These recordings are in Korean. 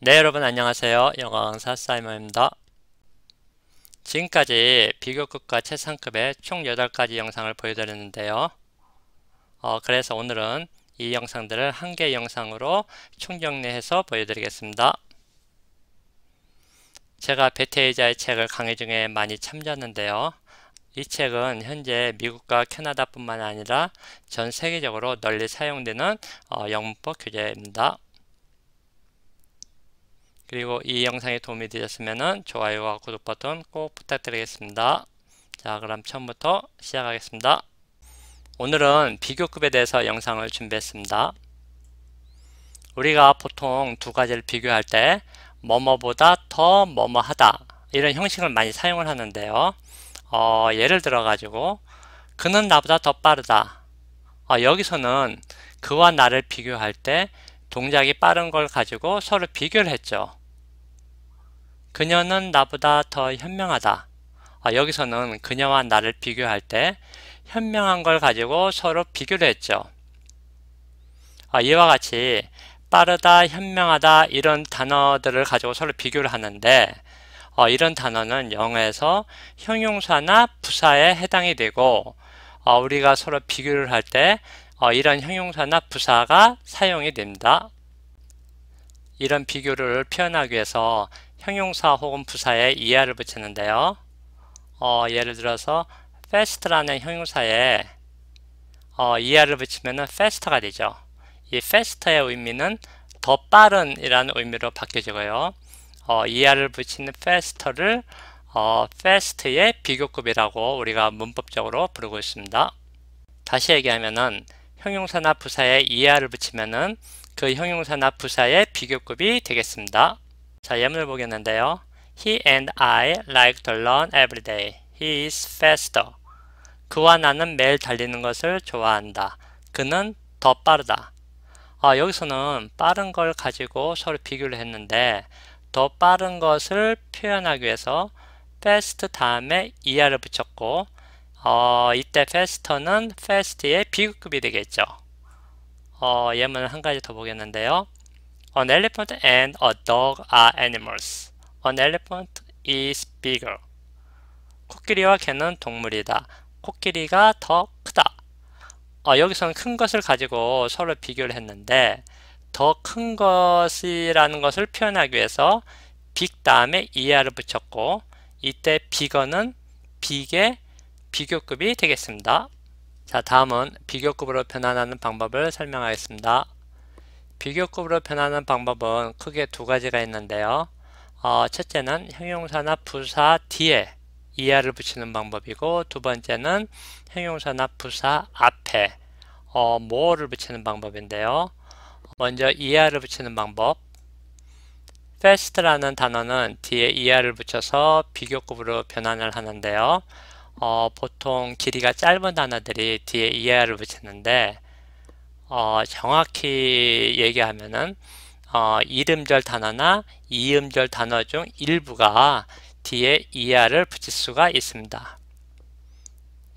네, 여러분 안녕하세요. 영어 강사 사이먼입니다. 지금까지 비교급과 최상급의 총 8가지 영상을 보여드렸는데요. 그래서 오늘은 이 영상들을 한 개의 영상으로 총정리해서 보여드리겠습니다. 제가 베테이자의 책을 강의 중에 많이 참조했는데요. 이 책은 현재 미국과 캐나다뿐만 아니라 전 세계적으로 널리 사용되는 영문법 교재입니다. 그리고 이 영상이 도움이 되셨으면 좋아요와 구독 버튼 꼭 부탁드리겠습니다. 자, 그럼 처음부터 시작하겠습니다. 오늘은 비교급에 대해서 영상을 준비했습니다. 우리가 보통 두 가지를 비교할 때 뭐뭐보다 더 뭐뭐하다 이런 형식을 많이 사용을 하는데요. 예를 들어 가지고 그는 나보다 더 빠르다. 여기서는 그와 나를 비교할 때 동작이 빠른 걸 가지고 서로 비교를 했죠. 그녀는 나보다 더 현명하다. 여기서는 그녀와 나를 비교할 때 현명한 걸 가지고 서로 비교를 했죠. 이와 같이 빠르다, 현명하다 이런 단어들을 가지고 서로 비교를 하는데 이런 단어는 영어에서 형용사나 부사에 해당이 되고 우리가 서로 비교를 할 때 이런 형용사나 부사가 사용이 됩니다. 이런 비교를 표현하기 위해서 형용사 혹은 부사에 ER을 붙이는데요. 예를 들어서 fast라는 형용사에 ER을 붙이면 faster가 되죠. 이 faster의 의미는 더 빠른 이라는 의미로 바뀌어지고요. ER을 붙이는 faster를 fast의 비교급이라고 우리가 문법적으로 부르고 있습니다. 다시 얘기하면은 형용사나 부사에 ER을 붙이면은 그 형용사나 부사의 비교급이 되겠습니다. 자, 예문을 보겠는데요. He and I like to run every day. He is faster. 그와 나는 매일 달리는 것을 좋아한다. 그는 더 빠르다. 여기서는 빠른 걸 가지고 서로 비교를 했는데 더 빠른 것을 표현하기 위해서 fast 다음에 er를 붙였고 이때 faster는 fast의 비교급이 되겠죠. 예문을 한 가지 더 보겠는데요. An elephant and a dog are animals. An elephant is bigger. 코끼리와 개는 동물이다. 코끼리가 더 크다. 여기서는 큰 것을 가지고 서로 비교를 했는데 더 큰 것이라는 것을 표현하기 위해서 big 다음에 er를 붙였고 이때 bigger는 big의 비교급이 되겠습니다. 자, 다음은 비교급으로 변환하는 방법을 설명하겠습니다. 비교급으로 변하는 방법은 크게 두 가지가 있는데요. 첫째는 형용사나 부사 뒤에 ER를 붙이는 방법이고 두 번째는 형용사나 부사 앞에 more를 붙이는 방법인데요. 먼저 ER를 붙이는 방법. fast라는 단어는 뒤에 ER를 붙여서 비교급으로 변환을 하는데요. 보통 길이가 짧은 단어들이 뒤에 ER를 붙이는데 정확히 얘기하면은 이름절 단어나 이음절 단어 중 일부가 뒤에 ER을 붙일 수가 있습니다.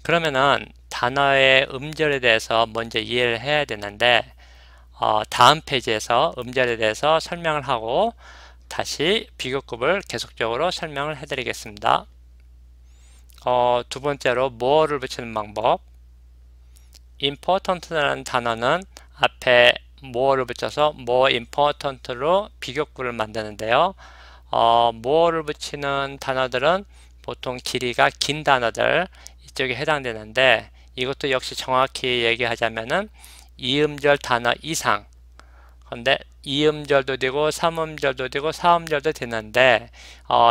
그러면은 단어의 음절에 대해서 먼저 이해를 해야 되는데 다음 페이지에서 음절에 대해서 설명을 하고 다시 비교급을 계속적으로 설명을 해 드리겠습니다. 두 번째로 more를 붙이는 방법. important라는 단어는 앞에 more를 붙여서 more important로 비교급을 만드는데요. more를 붙이는 단어들은 보통 길이가 긴 단어들 이쪽에 해당되는데 이것도 역시 정확히 얘기하자면은 이음절 단어 이상 근데 이음절도 되고 삼음절도 되고 사음절도 되는데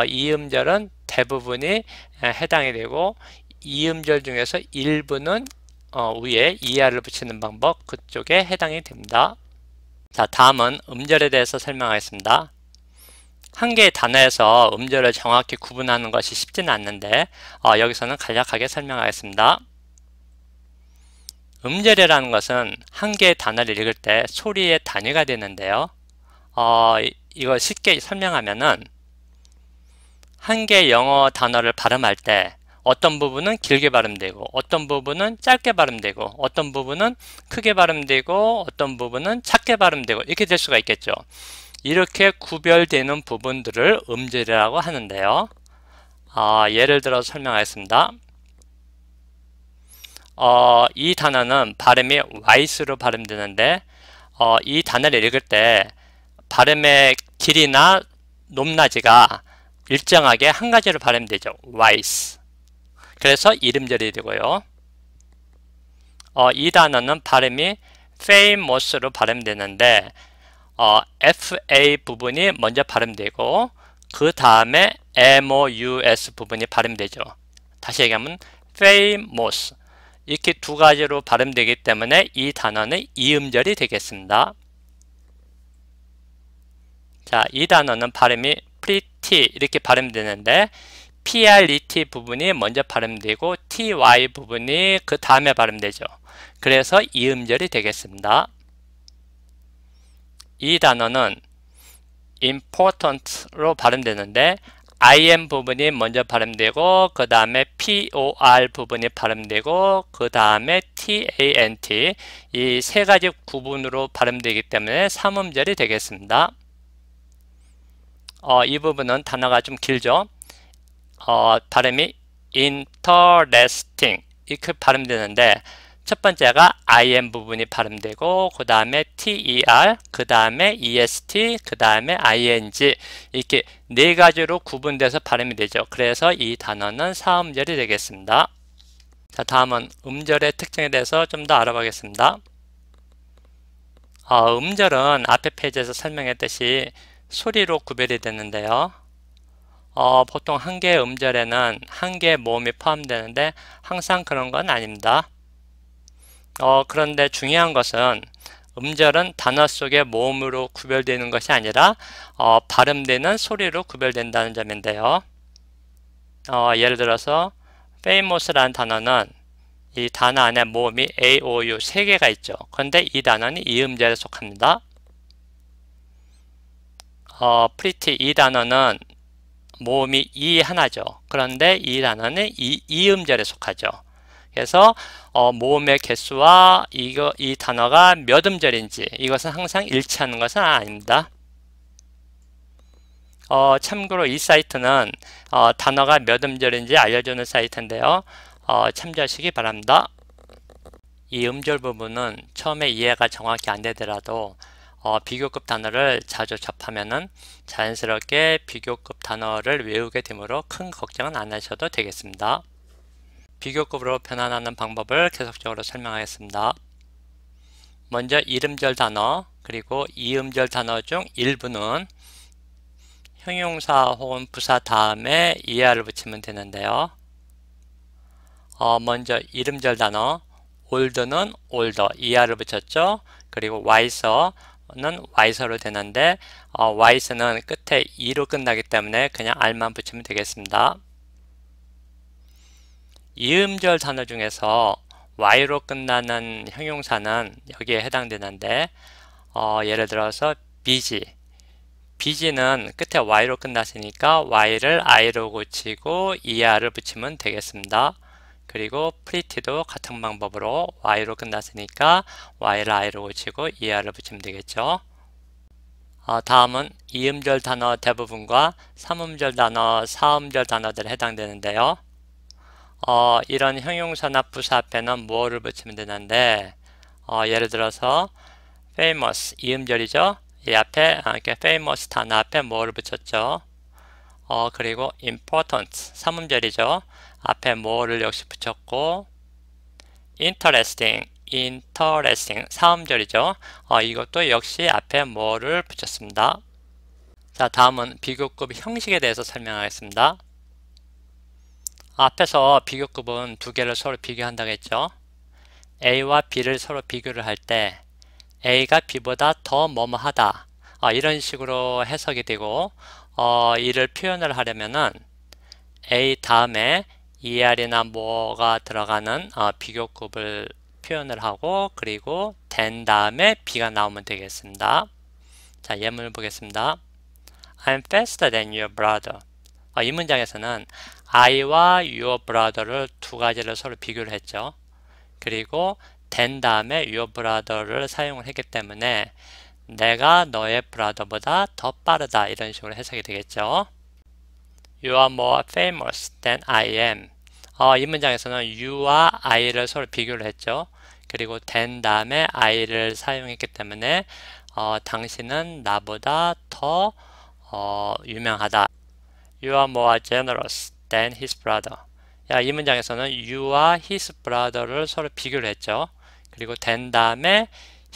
이음절은 대부분이 해당이 되고 이음절 중에서 일부는 위에 ER을 붙이는 방법 그쪽에 해당이 됩니다. 자, 다음은 음절에 대해서 설명하겠습니다. 한 개의 단어에서 음절을 정확히 구분하는 것이 쉽지는 않는데 여기서는 간략하게 설명하겠습니다. 음절이라는 것은 한 개의 단어를 읽을 때 소리의 단위가 되는데요. 이걸 쉽게 설명하면은 한 개의 영어 단어를 발음할 때 어떤 부분은 길게 발음되고 어떤 부분은 짧게 발음되고 어떤 부분은 크게 발음되고 어떤 부분은 작게 발음되고 이렇게 될 수가 있겠죠. 이렇게 구별되는 부분들을 음절이라고 하는데요. 예를 들어 설명하겠습니다. 이 단어는 발음이 와이스로 발음되는데 이 단어를 읽을 때 발음의 길이나 높낮이가 일정하게 한 가지로 발음되죠. 와이스. 그래서 이름절이 되고요. 이 단어는 발음이 famous로 발음되는데 FA 부분이 먼저 발음되고 그 다음에 MOUS 부분이 발음되죠. 다시 얘기하면 famous 이렇게 두 가지로 발음되기 때문에 이 단어는 이음절이 되겠습니다. 자, 이 단어는 발음이 pretty 이렇게 발음되는데 PRET 부분이 먼저 발음되고 TY 부분이 그 다음에 발음되죠. 그래서 이음절이 되겠습니다. 이 단어는 important로 발음되는데 IM 부분이 먼저 발음되고 그 다음에 POR 부분이 발음되고 그 다음에 TANT 이 세 가지 구분으로 발음되기 때문에 삼음절이 되겠습니다. 이 부분은 단어가 좀 길죠. 발음이 interesting 이렇게 발음되는데 첫 번째가 IM 부분이 발음되고 그 다음에 TER, 그 다음에 EST, 그 다음에 ING 이렇게 네 가지로 구분돼서 발음이 되죠. 그래서 이 단어는 사음절이 되겠습니다. 자, 다음은 음절의 특징에 대해서 좀 더 알아보겠습니다. 음절은 앞에 페이지에서 설명했듯이 소리로 구별이 되는데요. 보통 한 개의 음절에는 한 개의 모음이 포함되는데 항상 그런 건 아닙니다. 그런데 중요한 것은 음절은 단어 속의 모음으로 구별되는 것이 아니라 발음되는 소리로 구별된다는 점인데요. 예를 들어서 famous라는 단어는 이 단어 안에 모음이 A, O, U 세 개가 있죠. 그런데 이 단어는 이음절에 속합니다. pretty 이 단어는 모음이 이 하나죠. 그런데 이 단어는 이음절에 속하죠. 그래서 모음의 개수와 이 단어가 몇 음절인지 이것은 항상 일치하는 것은 아닙니다. 참고로 이 사이트는 단어가 몇 음절인지 알려주는 사이트인데요. 참조하시기 바랍니다. 이 음절 부분은 처음에 이해가 정확히 안 되더라도 비교급 단어를 자주 접하면은 자연스럽게 비교급 단어를 외우게 되므로 큰 걱정은 안 하셔도 되겠습니다. 비교급으로 변환하는 방법을 계속적으로 설명하겠습니다. 먼저 이름절 단어 그리고 이음절 단어 중 일부는 형용사 혹은 부사 다음에 ER을 붙이면 되는데요. 먼저 이름절 단어 older는 older ER을 붙였죠. 그리고 wiser는 wiser로 되는데 wise는 끝에 e로 끝나기 때문에 그냥 r만 붙이면 되겠습니다. 이음절 단어 중에서 y로 끝나는 형용사는 여기에 해당되는데 예를 들어서 busy는 끝에 y로 끝났으니까 y를 i로 고치고 er을 붙이면 되겠습니다. 그리고 pretty도 같은 방법으로 y로 끝났으니까 y를 i로 고치고 er를 붙이면 되겠죠. 다음은 이음절 단어 대부분과 삼음절 단어, 사음절 단어들에 해당되는데요. 이런 형용사나 부사 앞에는 뭐를 붙이면 되는데 예를 들어서 famous 이음절이죠. 이 앞에 이렇게 famous 단어 앞에 뭐를 붙였죠. 그리고 important 삼음절이죠. 앞에 뭐를 역시 붙였고 interesting 사음절이죠. 이것도 역시 앞에 뭐를 붙였습니다. 자, 다음은 비교급 형식에 대해서 설명하겠습니다. 앞에서 비교급은 두 개를 서로 비교한다고 했죠. A와 B를 서로 비교를 할 때 A가 B보다 더 뭐뭐하다 이런 식으로 해석이 되고 이를 표현을 하려면은 A 다음에 ER이나 뭐가 들어가는 비교급을 표현을 하고 그리고 than 다음에 B가 나오면 되겠습니다. 자, 예문을 보겠습니다. I'm faster than your brother. 이 문장에서는 I와 your brother를 두 가지를 서로 비교를 했죠. 그리고 than 다음에 your brother를 사용을 했기 때문에 내가 너의 brother보다 더 빠르다. 이런 식으로 해석이 되겠죠. You are more famous than I am. 이 문장에서는 you와 I를 서로 비교를 했죠. 그리고 than 다음에 I를 사용했기 때문에 당신은 나보다 더 유명하다. You are more generous than his brother. 이 문장에서는 you와 his brother를 서로 비교를 했죠. 그리고 than 다음에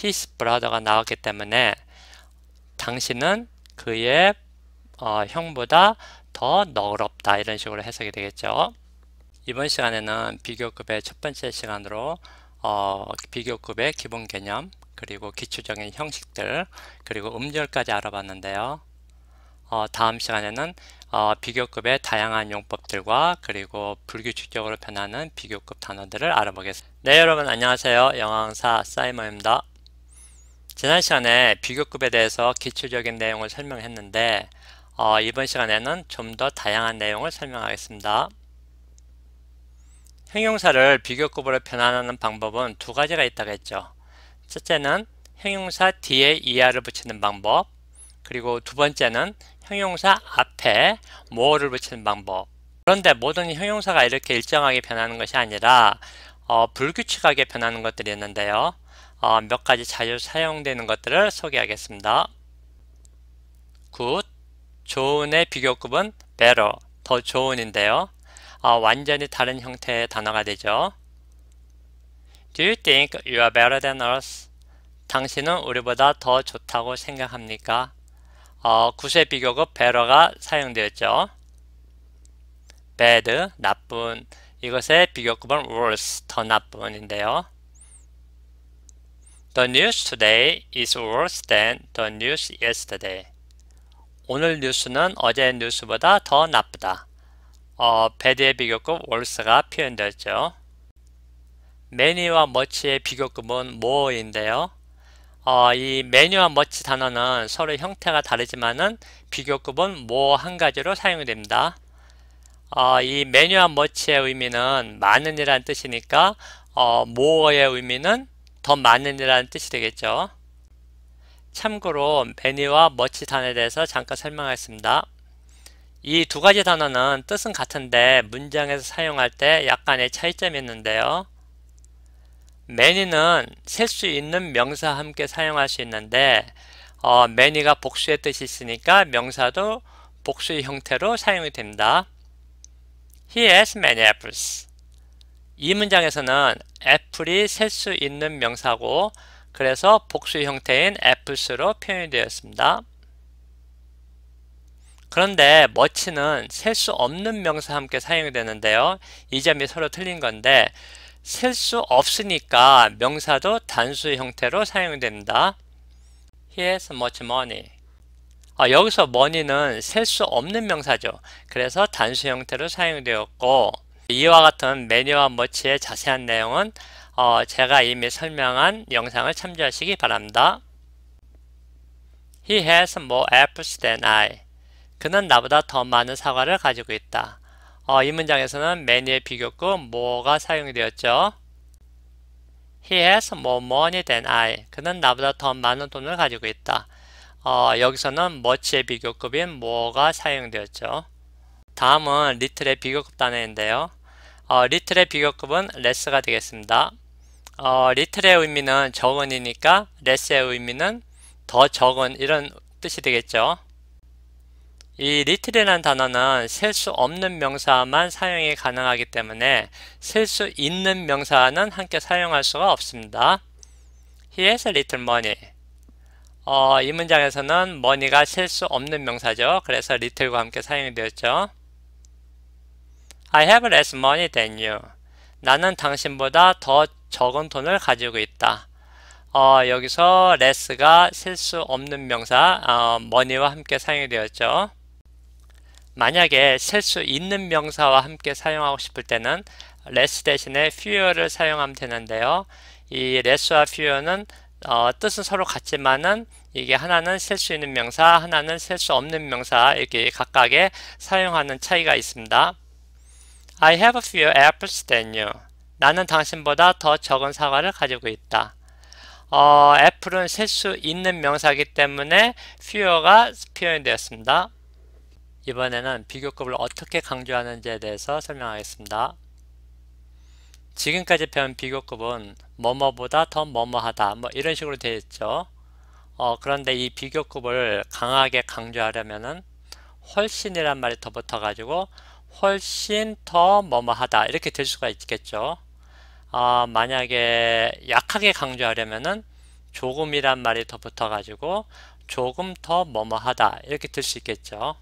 his brother가 나왔기 때문에 당신은 그의 형보다 더 너그럽다. 이런 식으로 해석이 되겠죠. 이번 시간에는 비교급의 첫 번째 시간으로 비교급의 기본 개념, 그리고 기초적인 형식들, 그리고 음절까지 알아봤는데요. 다음 시간에는 비교급의 다양한 용법들과 그리고 불규칙적으로 변하는 비교급 단어들을 알아보겠습니다. 네, 여러분 안녕하세요. 영어강사 사이먼입니다. 지난 시간에 비교급에 대해서 기초적인 내용을 설명했는데 이번 시간에는 좀 더 다양한 내용을 설명하겠습니다. 형용사를 비교급으로 변환하는 방법은 두 가지가 있다고 했죠. 첫째는 형용사 뒤에 ER을 붙이는 방법, 그리고 두 번째는 형용사 앞에 more를 붙이는 방법. 그런데 모든 형용사가 이렇게 일정하게 변하는 것이 아니라 불규칙하게 변하는 것들이 있는데요. 몇 가지 자주 사용되는 것들을 소개하겠습니다. good, 좋은의 비교급은 better, 더 좋은인데요. 완전히 다른 형태의 단어가 되죠. Do you think you are better than us? 당신은 우리보다 더 좋다고 생각합니까? 구세 비교급 better가 사용되었죠. bad, 나쁜, 이것의 비교급은 worse, 더 나쁜인데요. The news today is worse than the news yesterday. 오늘 뉴스는 어제 뉴스보다 더 나쁘다. bad의 비교급 worse가 표현되었죠. many와 much의 비교급은 more인데요. 이 many와 much 단어는 서로 형태가 다르지만은 비교급은 more 한 가지로 사용이 됩니다. 이 many와 much의 의미는 많은이라는 뜻이니까 more의 의미는 더 많은이라는 뜻이 되겠죠. 참고로 many와 much 단어에 대해서 잠깐 설명하겠습니다. 이 두 가지 단어는 뜻은 같은데 문장에서 사용할 때 약간의 차이점이 있는데요. many는 셀 수 있는 명사와 함께 사용할 수 있는데 many가 복수의 뜻이 있으니까 명사도 복수의 형태로 사용이 됩니다. He has many apples. 이 문장에서는 애플이 셀 수 있는 명사고 그래서 복수의 형태인 apples로 표현이 되었습니다. 그런데 much는 셀 수 없는 명사와 함께 사용이 되는데요. 이 점이 서로 틀린 건데 셀 수 없으니까 명사도 단수의 형태로 사용이 됩니다. He has much money. 여기서 money는 셀 수 없는 명사죠. 그래서 단수 형태로 사용이 되었고 이와 같은 many와 much의 자세한 내용은 제가 이미 설명한 영상을 참조하시기 바랍니다. He has more apples than I. 그는 나보다 더 많은 사과를 가지고 있다. 이 문장에서는 many의 비교급 more가 사용이 되었죠. He has more money than I. 그는 나보다 더 많은 돈을 가지고 있다. 여기서는 much의 비교급인 more가 사용되었죠. 다음은 little의 비교급 단어인데요. little의 비교급은 less가 되겠습니다. little의 의미는 적은이니까 less의 의미는 더 적은 이런 뜻이 되겠죠. 이 little이라는 단어는 셀 수 없는 명사만 사용이 가능하기 때문에 셀 수 있는 명사는 함께 사용할 수가 없습니다. He has a little money. 이 문장에서는 money가 셀 수 없는 명사죠. 그래서 little과 함께 사용이 되었죠. I have less money than you. 나는 당신보다 더 적은 돈을 가지고 있다. 여기서 less가 셀 수 없는 명사 money와 함께 사용이 되었죠. 만약에 셀 수 있는 명사와 함께 사용하고 싶을 때는 less 대신에 fewer를 사용하면 되는데요. 이 less와 fewer는 뜻은 서로 같지만은 이게 하나는 셀 수 있는 명사, 하나는 셀 수 없는 명사 이렇게 각각의 사용하는 차이가 있습니다. I have fewer apples than you. 나는 당신보다 더 적은 사과를 가지고 있다. 애플은 셀 수 있는 명사이기 때문에 fewer가 표현되었습니다. 이번에는 비교급을 어떻게 강조하는지에 대해서 설명하겠습니다. 지금까지 배운 비교급은 뭐뭐보다 더 뭐뭐하다 뭐 이런 식으로 되어 있죠. 그런데 이 비교급을 강하게 강조하려면은 훨씬이란 말이 더 붙어가지고 훨씬 더 뭐뭐하다 이렇게 될 수가 있겠죠. 만약에 약하게 강조하려면은 조금이란 말이 더 붙어가지고 조금 더 뭐뭐하다 이렇게 될 수 있겠죠.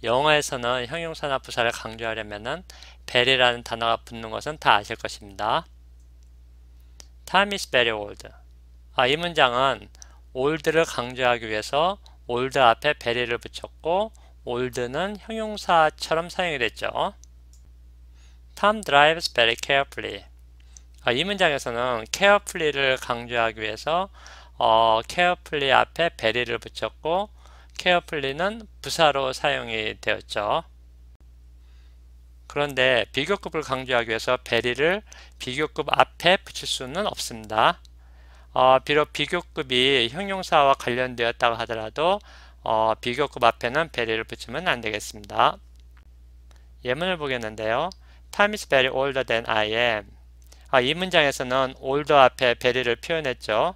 영어에서는 형용사나 부사를 강조하려면은 very라는 단어가 붙는 것은 다 아실 것입니다. Time is very old. 이 문장은 old를 강조하기 위해서 old 앞에 very를 붙였고 old는 형용사처럼 사용이 됐죠. Tom drives very carefully. 이 문장에서는 carefully를 강조하기 위해서 carefully 앞에 very를 붙였고 carefully는 부사로 사용이 되었죠. 그런데 비교급을 강조하기 위해서 very를 비교급 앞에 붙일 수는 없습니다. 비록 비교급이 형용사와 관련되었다고 하더라도 비교급 앞에는 very를 붙이면 안 되겠습니다. 예문을 보겠는데요. Time is very older than I am. 이 문장에서는 older 앞에 very를 표현했죠.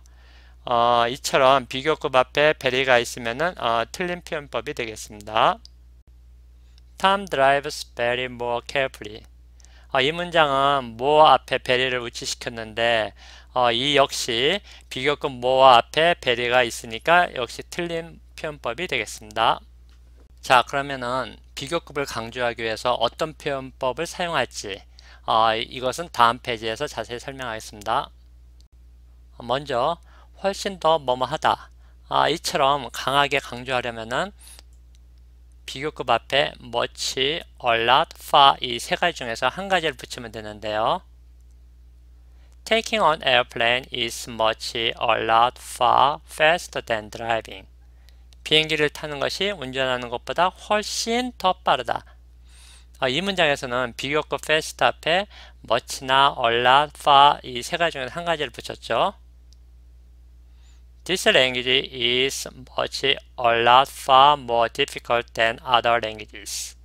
이처럼 비교급 앞에 very가 있으면은 틀린 표현법이 되겠습니다. Tom drives very more carefully. 이 문장은 more 앞에 very를 위치시켰는데 이 역시 비교급 more 앞에 very가 있으니까 역시 틀린 표현법이 되겠습니다. 자, 그러면은 비교급을 강조하기 위해서 어떤 표현법을 사용할지 이것은 다음 페이지에서 자세히 설명하겠습니다. 먼저 훨씬 더 뭐뭐하다 이처럼 강하게 강조하려면은 비교급 앞에 much, a lot, far 이 세 가지 중에서 한 가지를 붙이면 되는데요. Taking an airplane is much, a lot, far faster than driving. 비행기를 타는 것이 운전하는 것보다 훨씬 더 빠르다. 이 문장에서는 비교급 fast 앞에 much나 a lot, far 이 세 가지 중에서 한 가지를 붙였죠. This language is much, a lot, far more difficult than other languages.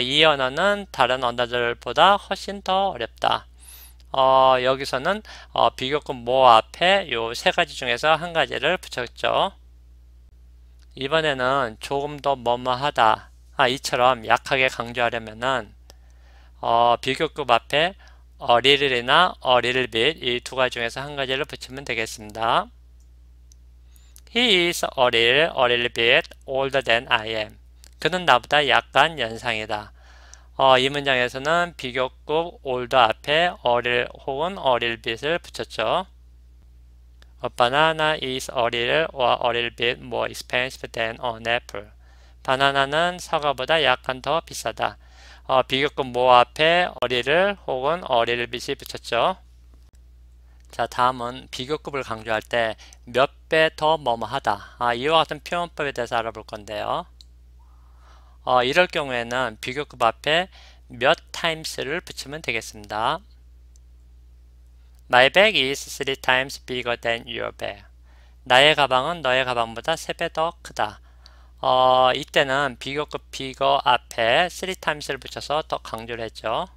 이 언어는 다른 언어들보다 훨씬 더 어렵다. 여기서는 비교급 more 앞에 요 세 가지 중에서 한 가지를 붙였죠. 이번에는 조금 더 뭐뭐하다 이처럼 약하게 강조하려면은 비교급 앞에 a little이나 a little bit 이 두 가지 중에서 한 가지를 붙이면 되겠습니다. He is a little bit older than I am. 그는 나보다 약간 연상이다. 이 문장에서는 비교급 older 앞에 a little 혹은 a little bit을 붙였죠. A banana is a little or a little bit more expensive than an apple. 바나나는 사과보다 약간 더 비싸다. 비교급 more 앞에 a little 혹은 a little bit이 붙였죠. 자, 다음은 비교급을 강조할 때 몇 배 더 뭐뭐하다. 이와 같은 표현법에 대해서 알아볼 건데요. 이럴 경우에는 비교급 앞에 몇 times를 붙이면 되겠습니다. My bag is 3 times bigger than your bag. 나의 가방은 너의 가방보다 3배 더 크다. 이때는 비교급 bigger 앞에 3 times를 붙여서 더 강조를 했죠.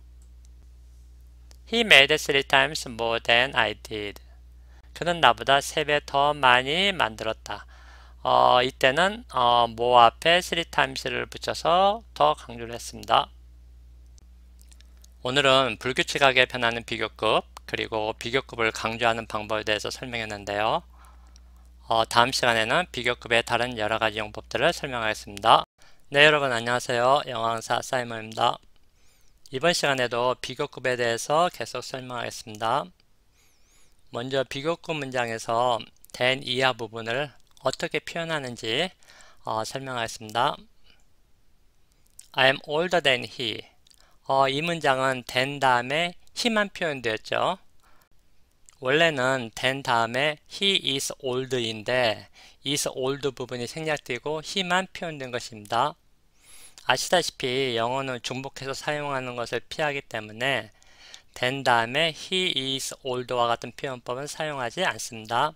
He made 3 times more than I did. 그는 나보다 3배 더 많이 만들었다. 이때는 more 앞에 3 times를 붙여서 더 강조를 했습니다. 오늘은 불규칙하게 변하는 비교급 그리고 비교급을 강조하는 방법에 대해서 설명했는데요. 다음 시간에는 비교급의 다른 여러가지 용법들을 설명하겠습니다. 네, 여러분 안녕하세요. 영어 강사 사이먼입니다. 이번 시간에도 비교급에 대해서 계속 설명하겠습니다. 먼저 비교급 문장에서 than 이하 부분을 어떻게 표현하는지 설명하겠습니다. I am older than he. 이 문장은 than 다음에 he만 표현되었죠. 원래는 than 다음에 he is old인데 is old 부분이 생략되고 he만 표현된 것입니다. 아시다시피 영어는 중복해서 사용하는 것을 피하기 때문에 than 다음에 he is old와 같은 표현법은 사용하지 않습니다.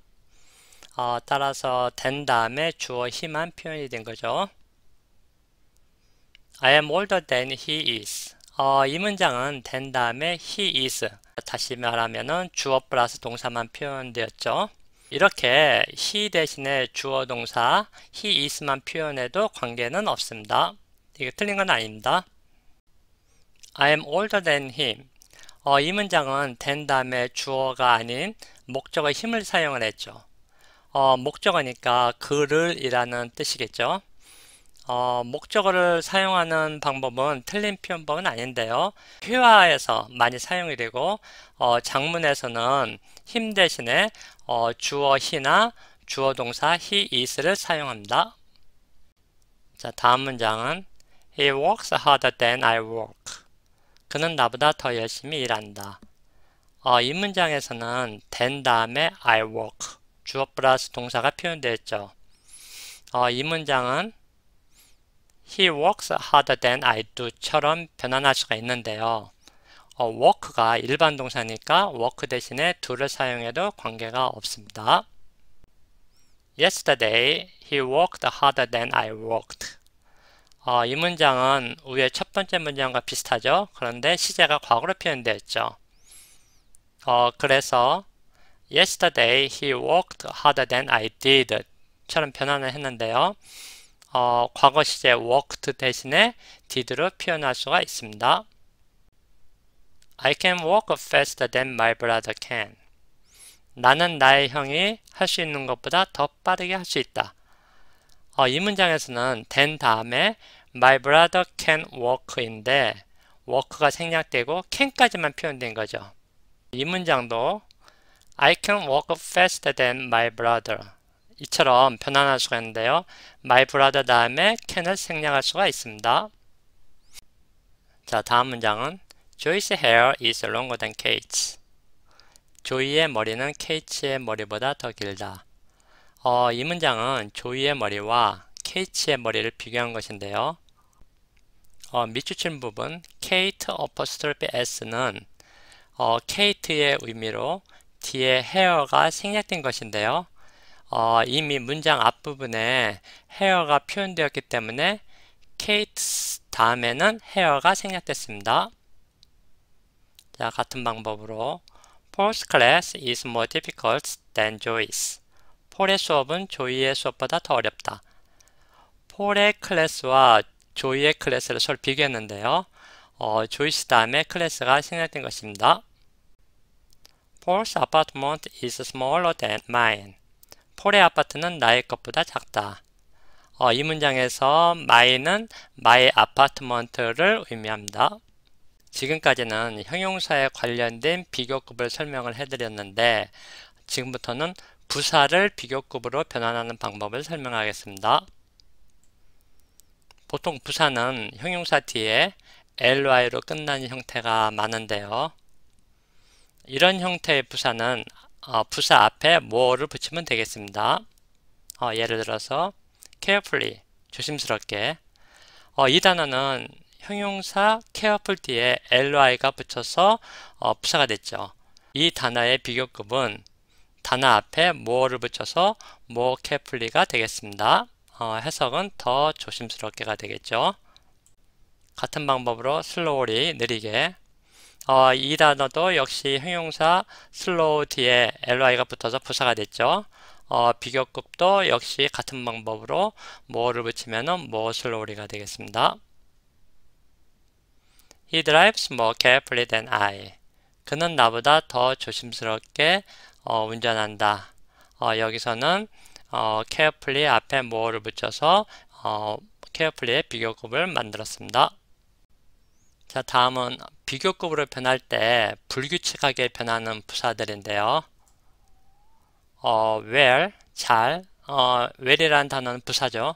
따라서 than 다음에 주어 he만 표현이 된 거죠. I am older than he is. 이 문장은 than 다음에 he is. 다시 말하면은 주어 플러스 동사만 표현되었죠. 이렇게 he 대신에 주어 동사 he is만 표현해도 관계는 없습니다. 이게 틀린 건 아닙니다. I am older than him. 이 문장은 than 다음에 주어가 아닌 목적어 힘을 사용을 했죠. 목적어니까 그를 이라는 뜻이겠죠. 목적어를 사용하는 방법은 틀린 표현법은 아닌데요. 회화에서 많이 사용이 되고 장문에서는 him 대신에 주어 he나 주어 동사 he is를 사용합니다. 자, 다음 문장은 He works harder than I work. 그는 나보다 더 열심히 일한다. 이 문장에서는 than 다음에 I work, 주어 플러스 동사가 표현되어 있죠. 이 문장은 He works harder than I do 처럼 변환할 수가 있는데요. work가 일반 동사니까 work 대신에 do를 사용해도 관계가 없습니다. Yesterday, he worked harder than I worked. 이 문장은 위에 첫 번째 문장과 비슷하죠. 그런데 시제가 과거로 표현되어 있죠. 그래서 Yesterday, he worked harder than I did 처럼 변환을 했는데요. 과거 시제 worked 대신에 did로 표현할 수가 있습니다. I can walk faster than my brother can. 나는 나의 형이 할 수 있는 것보다 더 빠르게 할 수 있다. 이 문장에서는 than 다음에 my brother can walk인데 walk가 생략되고 can까지만 표현된 거죠. 이 문장도 I can walk faster than my brother 이처럼 변환할 수가 있는데요. my brother 다음에 can을 생략할 수가 있습니다. 자, 다음 문장은 Joy's hair is longer than Kate's. 조이의 머리는 케이츠의 머리보다 더 길다. 이 문장은 조이의 머리와 케이츠의 머리를 비교한 것인데요. 밑줄친 부분 Kate apostrophe S는 케이트의 의미로 뒤에 hair가 생략된 것인데요. 이미 문장 앞부분에 hair가 표현되었기 때문에 Kate's 다음에는 hair가 생략됐습니다. 자, 같은 방법으로 Paul's class is more difficult than Joy's. 폴의 수업은 조이의 수업보다 더 어렵다. 폴의 클래스와 조이의 클래스를 서로 비교했는데요. 조이스 다음에 클래스가 생략된 것입니다. Paul's apartment is smaller than mine. 폴의 아파트는 나의 것보다 작다. 이 문장에서 my는 my apartment를 의미합니다. 지금까지는 형용사에 관련된 비교급을 설명을 해드렸는데 지금부터는 부사를 비교급으로 변환하는 방법을 설명하겠습니다. 보통 부사는 형용사 뒤에 ly로 끝나는 형태가 많은데요. 이런 형태의 부사는 부사 앞에 more를 붙이면 되겠습니다. 예를 들어서 carefully, 조심스럽게. 이 단어는 형용사 careful 뒤에 ly가 붙여서 부사가 됐죠. 이 단어의 비교급은 단어 앞에 more를 붙여서 more carefully가 되겠습니다. 해석은 더 조심스럽게가 되겠죠. 같은 방법으로 slowly, 느리게. 이 단어도 역시 형용사 slow 뒤에 ly가 붙어서 부사가 됐죠. 비교급도 역시 같은 방법으로 more를 붙이면 more slowly가 되겠습니다. He drives more carefully than I. 그는 나보다 더 조심스럽게 운전한다. 여기서는 carefully 앞에 more를 붙여서 carefully의 비교급을 만들었습니다. 자, 다음은 비교급으로 변할 때 불규칙하게 변하는 부사들인데요. well, 잘, well이라는 단어는 부사죠.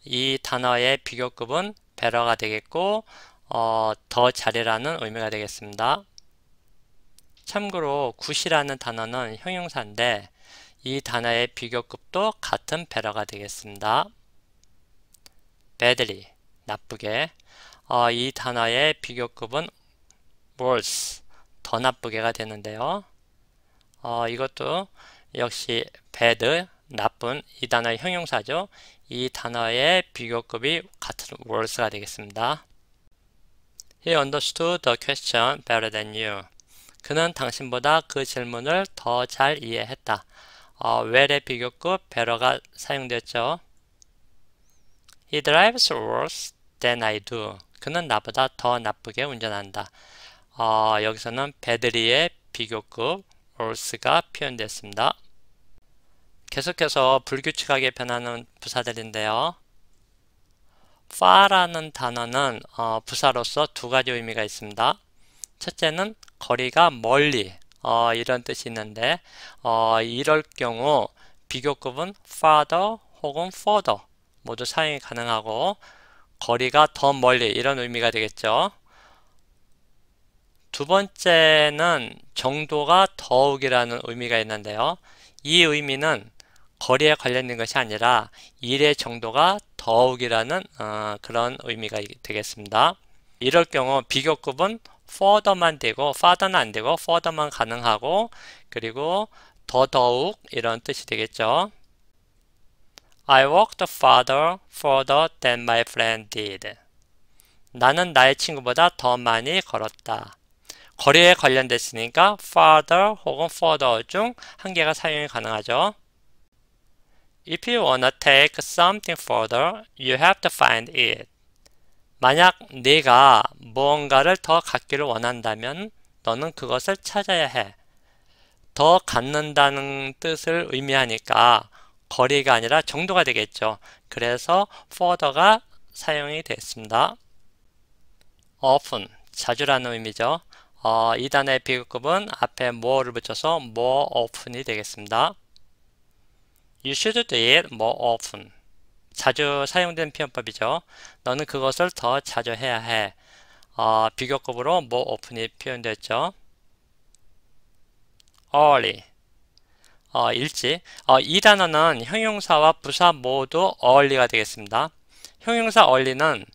이 단어의 비교급은 better가 되겠고 더 잘이라는 의미가 되겠습니다. 참고로 good이라는 단어는 형용사인데 이 단어의 비교급도 같은 better가 되겠습니다. badly, 나쁘게. 이 단어의 비교급은 worse, 더 나쁘게가 되는데요. 이것도 역시 bad, 나쁜 이 단어의 형용사죠. 이 단어의 비교급이 같은 worse가 되겠습니다. He understood the question better than you. 그는 당신보다 그 질문을 더 잘 이해했다. well의 비교급 better가 사용됐죠. He drives worse than I do. 그는 나보다 더 나쁘게 운전한다. 여기서는 badly의 비교급 worse가 표현됐습니다. 계속해서 불규칙하게 변하는 부사들인데요. far라는 단어는 부사로서 두 가지 의미가 있습니다. 첫째는 거리가 멀리 이런 뜻이 있는데 이럴 경우 비교급은 farther 혹은 further 모두 사용이 가능하고 거리가 더 멀리 이런 의미가 되겠죠. 두 번째는 정도가 더욱이라는 의미가 있는데요. 이 의미는 거리에 관련된 것이 아니라 일의 정도가 더욱이라는 그런 의미가 되겠습니다. 이럴 경우 비교급은 further만 되고 farther는 안 되고 further만 가능하고 그리고 더더욱 이런 뜻이 되겠죠. I walked further than my friend did. 나는 나의 친구보다 더 많이 걸었다. 거리에 관련됐으니까 farther 혹은 further 중 한 개가 사용이 가능하죠. If you wanna take something further, you have to find it. 만약 네가 무언가를 더 갖기를 원한다면 너는 그것을 찾아야 해. 더 갖는다는 뜻을 의미하니까 거리가 아니라 정도가 되겠죠. 그래서 further가 사용이 됐습니다. often, 자주라는 의미죠. 이 단어의 비교급은 앞에 more를 붙여서 more often이 되겠습니다. You should do it more often. 자주 사용된 표현법이죠. 너는 그것을 더 자주 해야 해. 비교급으로 more often이 표현됐죠. early, 일찍. 이 단어는 형용사와 부사 모두 early가 되겠습니다. 형용사 early는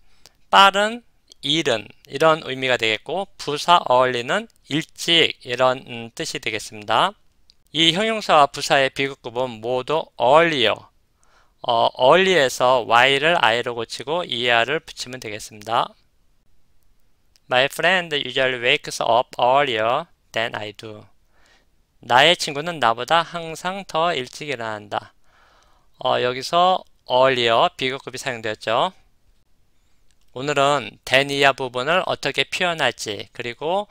빠른, 이른 이런 의미가 되겠고 부사 early는 일찍 이런 뜻이 되겠습니다. 이 형용사와 부사의 비교급은 모두 earlier, early에서 y를 i로 고치고 er를 붙이면 되겠습니다. My friend usually wakes up earlier than I do. 나의 친구는 나보다 항상 더 일찍 일어난다. 여기서 earlier 비교급이 사용되었죠. 오늘은 than 이하 부분을 어떻게 표현할지 그리고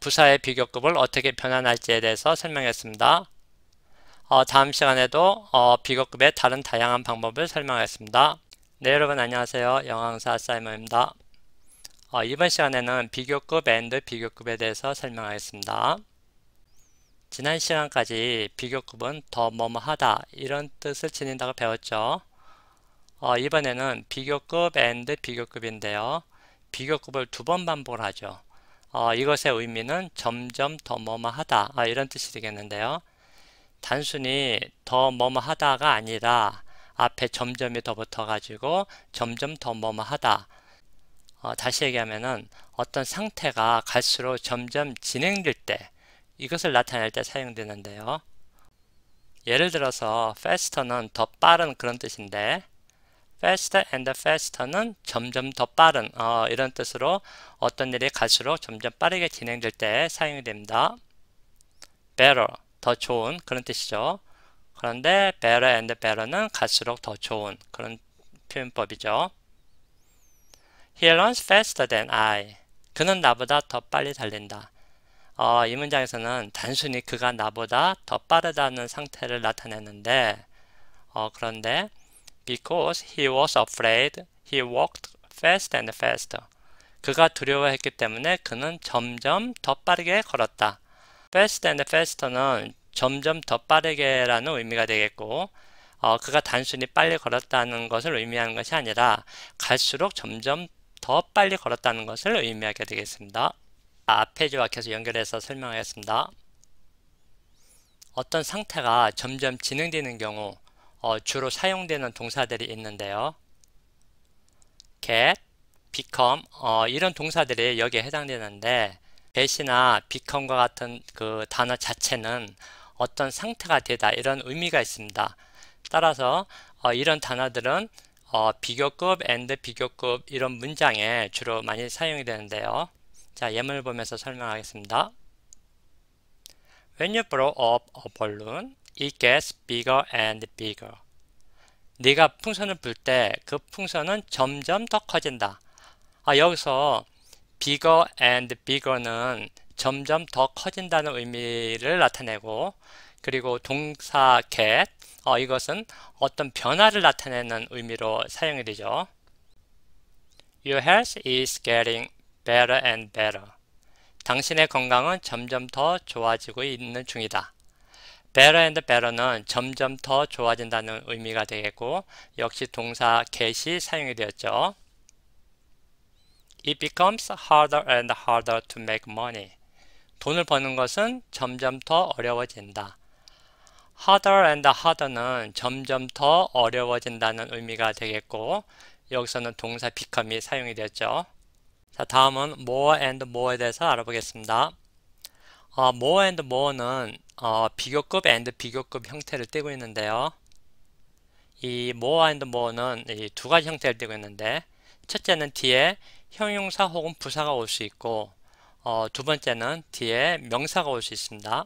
부사의 비교급을 어떻게 변환할지에 대해서 설명했습니다. 다음 시간에도 비교급의 다른 다양한 방법을 설명하겠습니다. 네, 여러분 안녕하세요. 영어강사 사이먼입니다. 이번 시간에는 비교급 and 비교급에 대해서 설명하겠습니다. 지난 시간까지 비교급은 더 뭐뭐하다 이런 뜻을 지닌다고 배웠죠. 이번에는 비교급 and 비교급인데요. 비교급을 두 번 반복을 하죠. 이것의 의미는 점점 더 뭐뭐하다 이런 뜻이 되겠는데요. 단순히 더 뭐뭐하다가 아니라 앞에 점점이 더 붙어가지고 점점 더 뭐뭐하다. 다시 얘기하면은 어떤 상태가 갈수록 점점 진행될 때 이것을 나타낼 때 사용되는데요. 예를 들어서 faster는 더 빠른 그런 뜻인데 faster and faster는 점점 더 빠른 이런 뜻으로 어떤 일이 갈수록 점점 빠르게 진행될 때 사용이 됩니다. better, 더 좋은 그런 뜻이죠. 그런데 better and better는 갈수록 더 좋은 그런 표현법이죠. He runs faster than I. 그는 나보다 더 빨리 달린다. 이 문장에서는 단순히 그가 나보다 더 빠르다는 상태를 나타내는데 그런데 Because he was afraid, he walked fast and faster. 그가 두려워했기 때문에 그는 점점 더 빠르게 걸었다. Fast and faster는 점점 더 빠르게라는 의미가 되겠고 그가 단순히 빨리 걸었다는 것을 의미하는 것이 아니라 갈수록 점점 더 빨리 걸었다는 것을 의미하게 되겠습니다. 앞페이지와 계속 연결해서 설명하겠습니다. 어떤 상태가 점점 진행되는 경우 주로 사용되는 동사들이 있는데요. get, become 이런 동사들이 여기에 해당되는데 get이나 become과 같은 그 단어 자체는 어떤 상태가 되다 이런 의미가 있습니다. 따라서 이런 단어들은 비교급, and 비교급 이런 문장에 주로 많이 사용이 되는데요. 자, 예문을 보면서 설명하겠습니다. When you blow up a balloon, it gets bigger and bigger. 네가 풍선을 불 때 그 풍선은 점점 더 커진다. 여기서 bigger and bigger는 점점 더 커진다는 의미를 나타내고, 그리고 동사 get, 이것은 어떤 변화를 나타내는 의미로 사용이 되죠. Your health is getting better and better. 당신의 건강은 점점 더 좋아지고 있는 중이다. better and better는 점점 더 좋아진다는 의미가 되겠고, 역시 동사 get이 사용이 되었죠. It becomes harder and harder to make money. 돈을 버는 것은 점점 더 어려워진다. harder and harder는 점점 더 어려워진다는 의미가 되겠고, 여기서는 동사 become이 사용이 되었죠. 자, 다음은 more and more에 대해서 알아보겠습니다. more and more는 비교급 and 비교급 형태를 띠고 있는데요. 이 more and more는 이 두 가지 형태를 띠고 있는데, 첫째는 뒤에 형용사 혹은 부사가 올 수 있고, 두 번째는 뒤에 명사가 올 수 있습니다.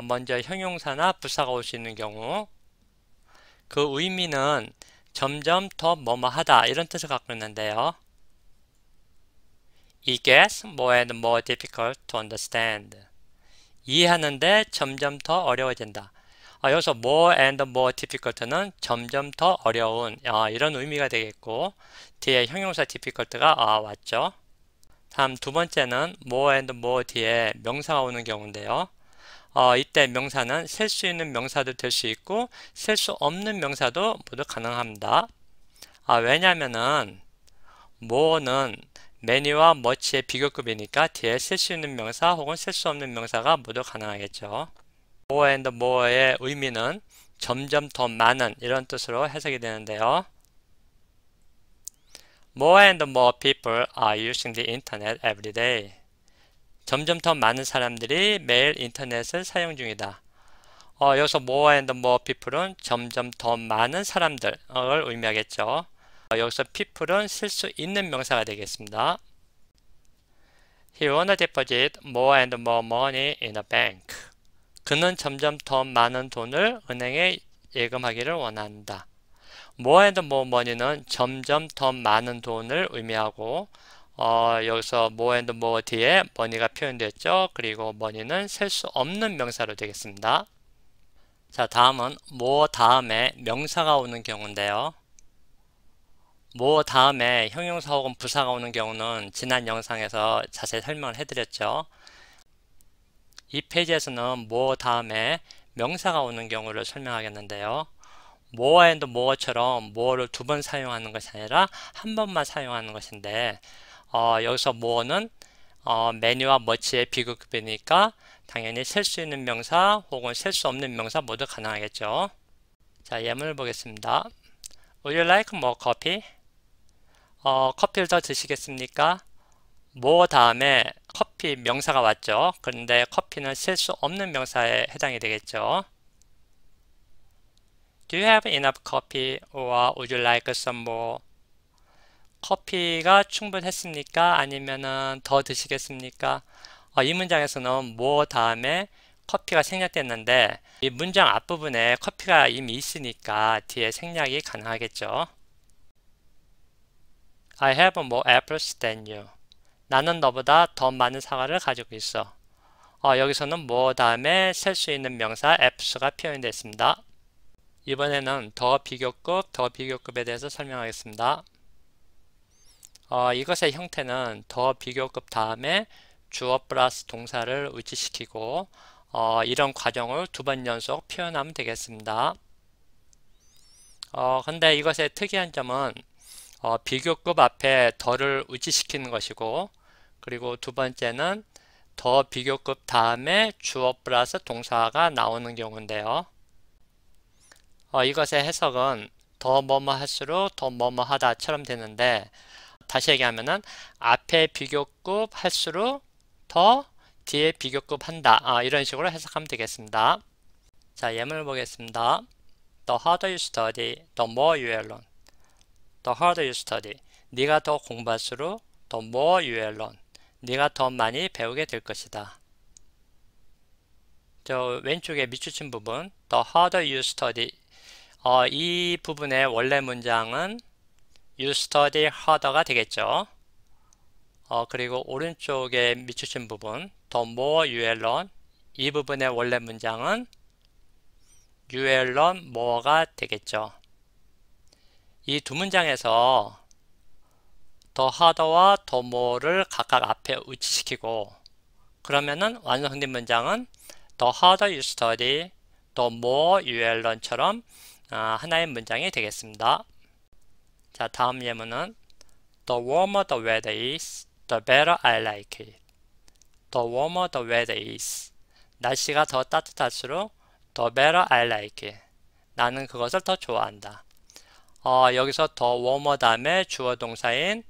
먼저 형용사나 부사가 올 수 있는 경우, 그 의미는 점점 더 뭐뭐하다 이런 뜻을 갖고 있는데요. It gets more and more difficult to understand. 이해하는데 점점 더 어려워진다. 여기서 more and more difficult는 점점 더 어려운 이런 의미가 되겠고, 뒤에 형용사 difficult가 왔죠. 다음 두 번째는 more and more 뒤에 명사가 오는 경우인데요. 이때 명사는 셀 수 있는 명사도 될 수 있고 셀 수 없는 명사도 모두 가능합니다. 왜냐하면은 more는 many와 much의 비교급이니까 뒤에 셀 수 있는 명사 혹은 셀 수 없는 명사가 모두 가능하겠죠. more and more의 의미는 점점 더 많은 이런 뜻으로 해석이 되는데요. More and more people are using the internet every day. 점점 더 많은 사람들이 매일 인터넷을 사용 중이다. 여기서 more and more people은 점점 더 많은 사람들을 의미하겠죠. 여기서 people은 쓸 수 있는 명사가 되겠습니다. He wanna deposit more and more money in a bank. 그는 점점 더 많은 돈을 은행에 예금하기를 원한다. more and more money는 점점 더 많은 돈을 의미하고, 여기서 more and more 뒤에 money가 표현되었죠. 그리고 money는 셀 수 없는 명사로 되겠습니다. 자, 다음은 more 다음에 명사가 오는 경우인데요. more 다음에 형용사 혹은 부사가 오는 경우는 지난 영상에서 자세히 설명을 해드렸죠. 이 페이지에서는 more 다음에 명사가 오는 경우를 설명하겠는데요. more and more처럼 more를 두 번 사용하는 것이 아니라 한 번만 사용하는 것인데, 여기서 more는 many와 much의 비교급이니까 당연히 셀 수 있는 명사 혹은 셀 수 없는 명사 모두 가능하겠죠. 자, 예문을 보겠습니다. Would you like more coffee? 커피를 더 드시겠습니까? more 다음에 커피 명사가 왔죠. 그런데 커피는 셀 수 없는 명사에 해당이 되겠죠. Do you have enough coffee or would you like some more? 커피가 충분했습니까? 아니면은 더 드시겠습니까? 이 문장에서는 more 다음에 커피가 생략됐는데, 이 문장 앞부분에 커피가 이미 있으니까 뒤에 생략이 가능하겠죠. I have more apples than you. 나는 너보다 더 많은 사과를 가지고 있어. 여기서는 more 다음에 셀 수 있는 명사 apps가 표현되어 있습니다. 이번에는 더 비교급에 대해서 설명하겠습니다. 이것의 형태는 더 비교급 다음에 주어 플러스 동사를 위치시키고, 이런 과정을 두 번 연속 표현하면 되겠습니다. 근데 이것의 특이한 점은 비교급 앞에 더를 위치시키는 것이고, 그리고 두 번째는 더 비교급 다음에 주어 플러스 동사가 나오는 경우인데요. 이것의 해석은 더 뭐뭐 할수록 더 뭐뭐 하다처럼 되는데, 다시 얘기하면은 앞에 비교급 할수록 더 뒤에 비교급 한다. 이런 식으로 해석하면 되겠습니다. 자, 예문을 보겠습니다. The harder you study, the more you will learn. The harder you study. 네가 더 공부할수록 the more you will learn. 네가 더 많이 배우게 될 것이다. 저 왼쪽에 밑줄친 부분 The harder you study. 이 부분의 원래 문장은 You study harder가 되겠죠. 그리고 오른쪽에 밑줄친 부분 The more you will learn. 이 부분의 원래 문장은 You will learn more가 되겠죠. 이 두 문장에서 The harder와 The more를 각각 앞에 위치시키고 그러면은 완성된 문장은 The harder you study, the more you will learn처럼 하나의 문장이 되겠습니다. 자, 다음 예문은 The warmer the weather is, the better I like it. The warmer the weather is. 날씨가 더 따뜻할수록 The better I like it. 나는 그것을 더 좋아한다. 여기서 the warmer 다음에 주어 동사인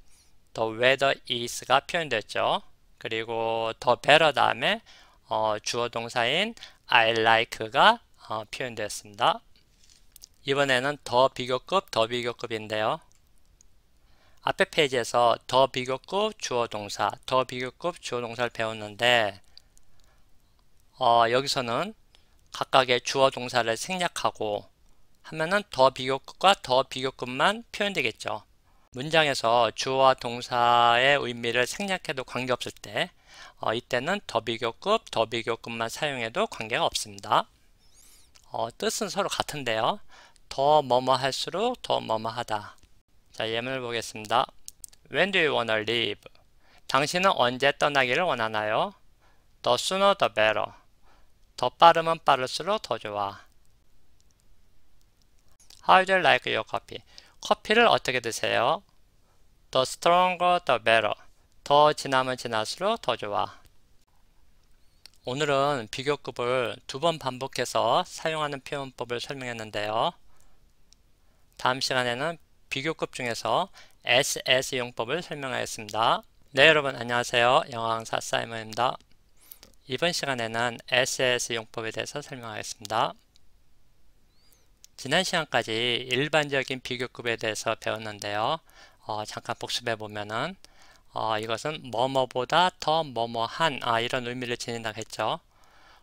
the weather is가 표현됐죠. 그리고 the better 다음에 주어 동사인 I like가 표현되었습니다. 이번에는 더 비교급인데요. 앞에 페이지에서 더 비교급 주어 동사, 더 비교급 주어 동사를 배웠는데 여기서는 각각의 주어 동사를 생략하고 하면은 더 비교급과 더 비교급만 표현되겠죠. 문장에서 주어와 동사의 의미를 생략해도 관계없을 때 이때는 더 비교급만 사용해도 관계가 없습니다. 뜻은 서로 같은데요. 더 뭐뭐 할수록 더 뭐뭐 하다. 자, 예문을 보겠습니다. When do you wanna leave? 당신은 언제 떠나기를 원하나요? The sooner the better. 더 빠르면 빠를수록 더 좋아. How do you like your coffee? 커피를 어떻게 드세요? The stronger the better. 더 진하면 진할수록 더 좋아. 오늘은 비교급을 두 번 반복해서 사용하는 표현법을 설명했는데요. 다음 시간에는 비교급 중에서 SS 용법을 설명하겠습니다. 네, 여러분 안녕하세요. 영어 강사 사이먼입니다. 이번 시간에는 SS 용법에 대해서 설명하겠습니다. 지난 시간까지 일반적인 비교급에 대해서 배웠는데요. 잠깐 복습해 보면은 이것은 뭐뭐보다 더 뭐뭐한 이런 의미를 지닌다고 했죠.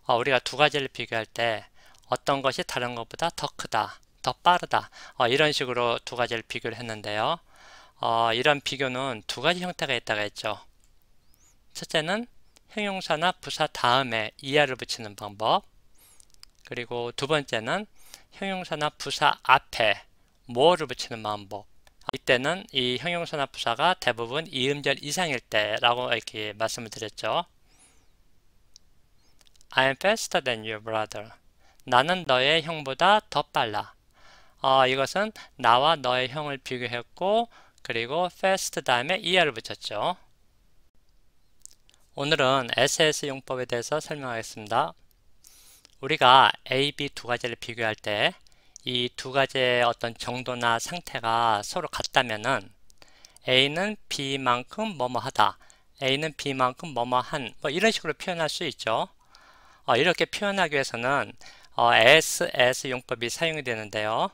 우리가 두 가지를 비교할 때 어떤 것이 다른 것보다 더 크다, 더 빠르다 이런 식으로 두 가지를 비교를 했는데요. 이런 비교는 두 가지 형태가 있다고 했죠. 첫째는 형용사나 부사 다음에 이하를 붙이는 방법, 그리고 두 번째는 형용사나 부사 앞에 more를 붙이는 방법. 이때는 이 형용사나 부사가 대부분 이음절 이상일 때라고 이렇게 말씀을 드렸죠. I am faster than your brother. 나는 너의 형보다 더 빨라. 이것은 나와 너의 형을 비교했고 그리고 fast 다음에 er를 붙였죠. 오늘은 SS 용법에 대해서 설명하겠습니다. 우리가 A, B 두 가지를 비교할 때 이 두 가지의 어떤 정도나 상태가 서로 같다면은 A는 B만큼 뭐뭐하다, A는 B만큼 뭐뭐한 이런 식으로 표현할 수 있죠. 이렇게 표현하기 위해서는 SS 용법이 사용이 되는데요.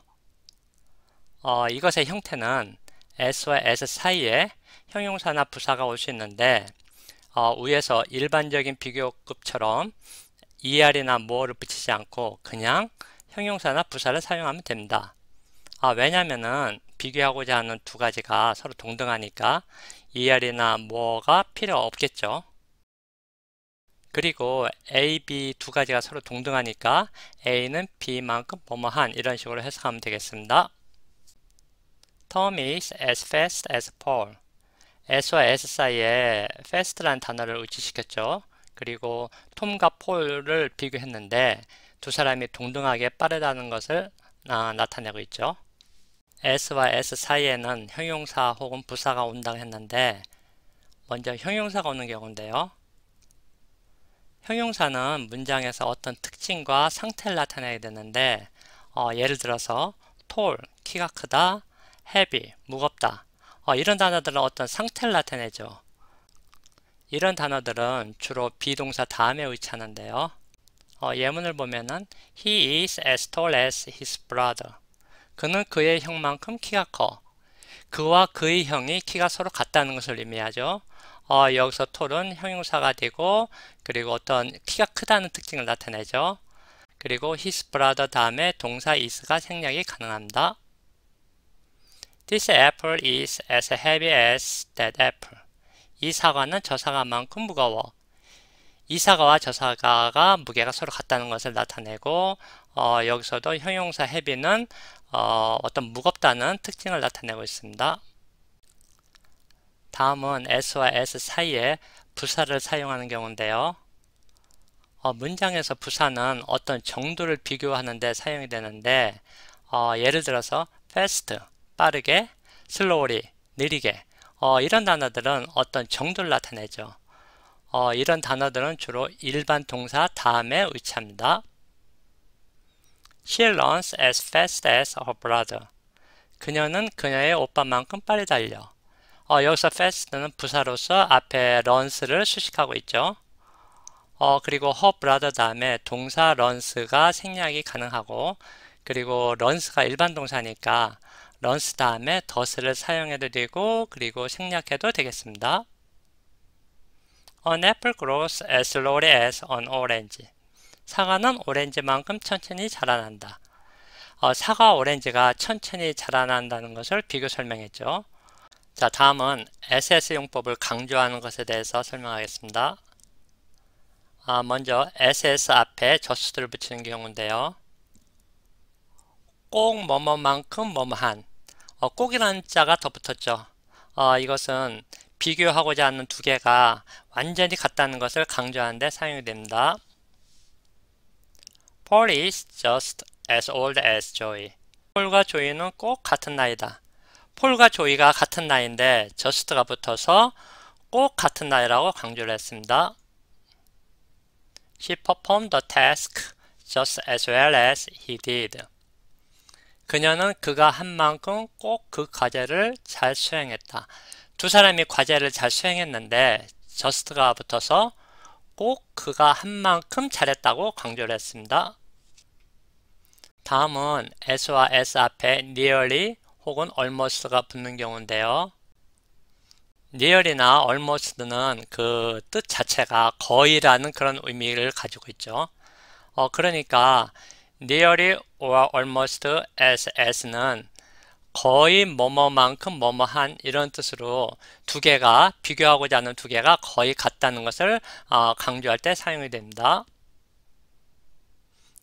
이것의 형태는 S와 S 사이에 형용사나 부사가 올 수 있는데 위에서 일반적인 비교급처럼 er이나 more를 붙이지 않고 그냥 형용사나 부사를 사용하면 됩니다. 왜냐면은 비교하고자 하는 두 가지가 서로 동등하니까 er이나 more가 필요 없겠죠. 그리고 A, B 두 가지가 서로 동등하니까 A는 B만큼 뭐뭐한 이런 식으로 해석하면 되겠습니다. Tom is as fast as Paul. S와 S 사이에 fast라는 단어를 의지시켰죠. 그리고 톰과 폴을 비교했는데 두 사람이 동등하게 빠르다는 것을 나타내고 있죠. S와 S 사이에는 형용사 혹은 부사가 온다고 했는데 먼저 형용사가 오는 경우인데요. 형용사는 문장에서 어떤 특징과 상태를 나타내야 되는데 예를 들어서 tall, 키가 크다, heavy, 무겁다 이런 단어들은 어떤 상태를 나타내죠. 이런 단어들은 주로 비동사 다음에 위치하는데요. 예문을 보면은 He is as tall as his brother. 그는 그의 형만큼 키가 커. 그와 그의 형이 키가 서로 같다는 것을 의미하죠. 여기서 tall은 형용사가 되고 그리고 어떤 키가 크다는 특징을 나타내죠. 그리고 his brother 다음에 동사 is가 생략이 가능합니다. This apple is as heavy as that apple. 이 사과는 저 사과만큼 무거워. 이 사과와 저 사과가 무게가 서로 같다는 것을 나타내고 여기서도 형용사 heavy는 어떤 무겁다는 특징을 나타내고 있습니다. 다음은 s와 s 사이에 부사를 사용하는 경우인데요. 문장에서 부사는 어떤 정도를 비교하는 데 사용이 되는데 예를 들어서 fast, 빠르게, slowly, 느리게 이런 단어들은 어떤 정도를 나타내죠. 이런 단어들은 주로 일반 동사 다음에 위치합니다. She runs as fast as her brother. 그녀는 그녀의 오빠만큼 빨리 달려. 여기서 fast는 부사로서 앞에 runs를 수식하고 있죠. 그리고 her brother 다음에 동사 runs가 생략이 가능하고 그리고 runs가 일반 동사니까 runs 다음에 does를 사용해도 되고 그리고 생략해도 되겠습니다. An apple grows as slowly as an orange. 사과는 오렌지만큼 천천히 자라난다. 사과 오렌지가 천천히 자라난다는 것을 비교 설명했죠. 자, 다음은 SS 용법을 강조하는 것에 대해서 설명하겠습니다. 먼저 SS 앞에 저수들을 붙이는 경우인데요. 꼭 뭐뭐만큼 뭐뭐한. 꼭이라는 자가 더 붙었죠. 이것은 비교하고자 하는 두 개가 완전히 같다는 것을 강조하는 데 사용이 됩니다. Paul is just as old as Joey. 폴과 조이는 꼭 같은 나이다. 폴과 조이가 같은 나이인데 just가 붙어서 꼭 같은 나이라고 강조를 했습니다. She performed the task just as well as he did. 그녀는 그가 한 만큼 꼭 그 과제를 잘 수행했다. 두 사람이 과제를 잘 수행했는데 just가 붙어서 꼭 그가 한 만큼 잘했다고 강조를 했습니다. 다음은 as와 s 앞에 nearly 혹은 almost가 붙는 경우인데요. nearly나 almost는 그 뜻 자체가 거의라는 그런 의미를 가지고 있죠. 그러니까 nearly or almost as s는 거의 뭐뭐만큼 뭐뭐한 이런 뜻으로 두 개가 비교하고자 하는 두 개가 거의 같다는 것을 강조할 때 사용이 됩니다.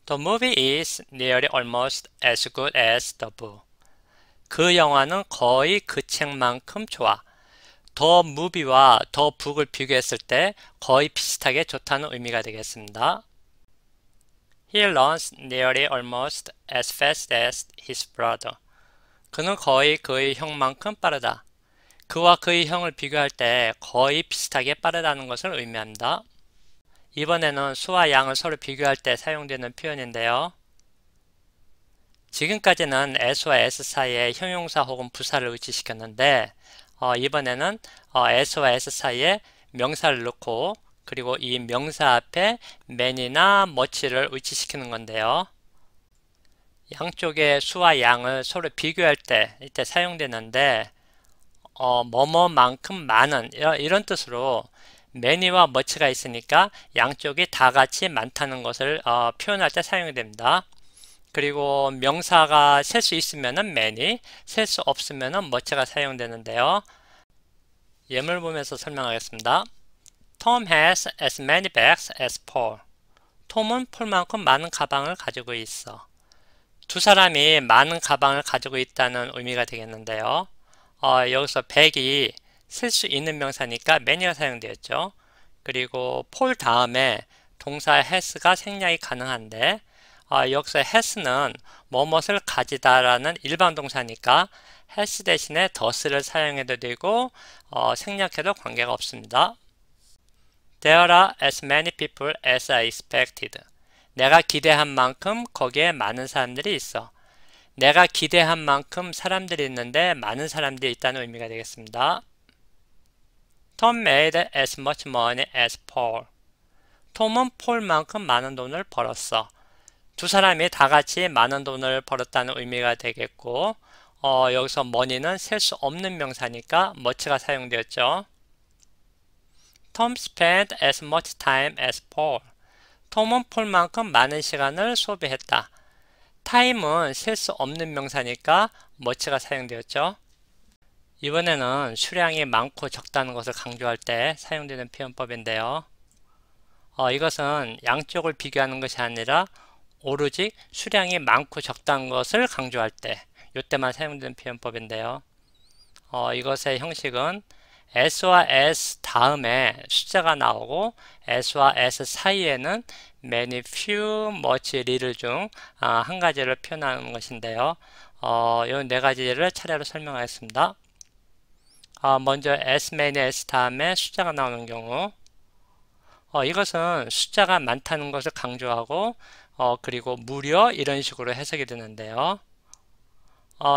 The movie is nearly almost as good as the book. 그 영화는 거의 그 책만큼 좋아. The movie와 the book을 비교했을 때 거의 비슷하게 좋다는 의미가 되겠습니다. He runs nearly almost as fast as his brother. 그는 거의 그의 형만큼 빠르다. 그와 그의 형을 비교할 때 거의 비슷하게 빠르다는 것을 의미합니다. 이번에는 수와 양을 서로 비교할 때 사용되는 표현인데요. 지금까지는 s와 s 사이에 형용사 혹은 부사를 위치시켰는데 이번에는 s와 s 사이에 명사를 넣고 그리고 이 명사 앞에 man이나 much를 위치시키는 건데요. 양쪽의 수와 양을 서로 비교할 때 이때 사용되는데 뭐뭐만큼 많은 이런 뜻으로 many와 much가 있으니까 양쪽이 다 같이 많다는 것을 표현할 때 사용이 됩니다. 그리고 명사가 셀 수 있으면은 many, 셀 수 없으면은 much가 사용되는데요. 예문을 보면서 설명하겠습니다. Tom has as many bags as Paul. 톰은 폴만큼 많은 가방을 가지고 있어. 두 사람이 많은 가방을 가지고 있다는 의미가 되겠는데요. 여기서 bag이 쓸 수 있는 명사니까 many가 사용되었죠. 그리고 폴 다음에 동사 has가 생략이 가능한데 여기서 has는 뭐뭇을 가지다라는 일반 동사니까 has 대신에 does를 사용해도 되고 생략해도 관계가 없습니다. There are as many people as I expected. 내가 기대한 만큼 거기에 많은 사람들이 있어. 내가 기대한 만큼 사람들이 있는데 많은 사람들이 있다는 의미가 되겠습니다. Tom made as much money as Paul. 톰은 폴만큼 많은 돈을 벌었어. 두 사람이 다 같이 많은 돈을 벌었다는 의미가 되겠고, 여기서 money는 셀 수 없는 명사니까 much가 사용되었죠. Tom spent as much time as Paul. 톰은 폴만큼 많은 시간을 소비했다. time은 셀 수 없는 명사니까 much가 사용되었죠. 이번에는 수량이 많고 적다는 것을 강조할 때 사용되는 표현법인데요. 이것은 양쪽을 비교하는 것이 아니라 오로지 수량이 많고 적다는 것을 강조할 때, 이때만 사용되는 표현법인데요. 이것의 형식은 s와 s 다음에 숫자가 나오고 s와 s 사이에는 many, few, much, little 중 한 가지를 표현하는 것인데요. 이 네 가지를 차례로 설명하겠습니다. 먼저 as many, s 다음에 숫자가 나오는 경우, 이것은 숫자가 많다는 것을 강조하고 그리고 무려 이런 식으로 해석이 되는데요.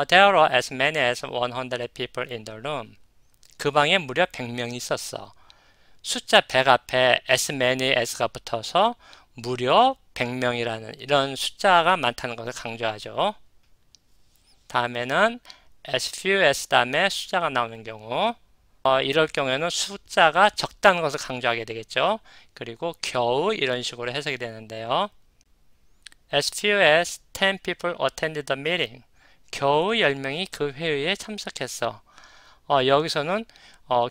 There were as many as 100 people in the room. 그 방에 무려 100명이 있었어. 숫자 100 앞에 as many as가 붙어서 무려 100명이라는 이런 숫자가 많다는 것을 강조하죠. 다음에는 as few as 다음에 숫자가 나오는 경우, 이럴 경우에는 숫자가 적다는 것을 강조하게 되겠죠. 그리고 겨우 이런 식으로 해석이 되는데요. As few as 10 people attended the meeting. 겨우 10명이 그 회의에 참석했어. 여기서는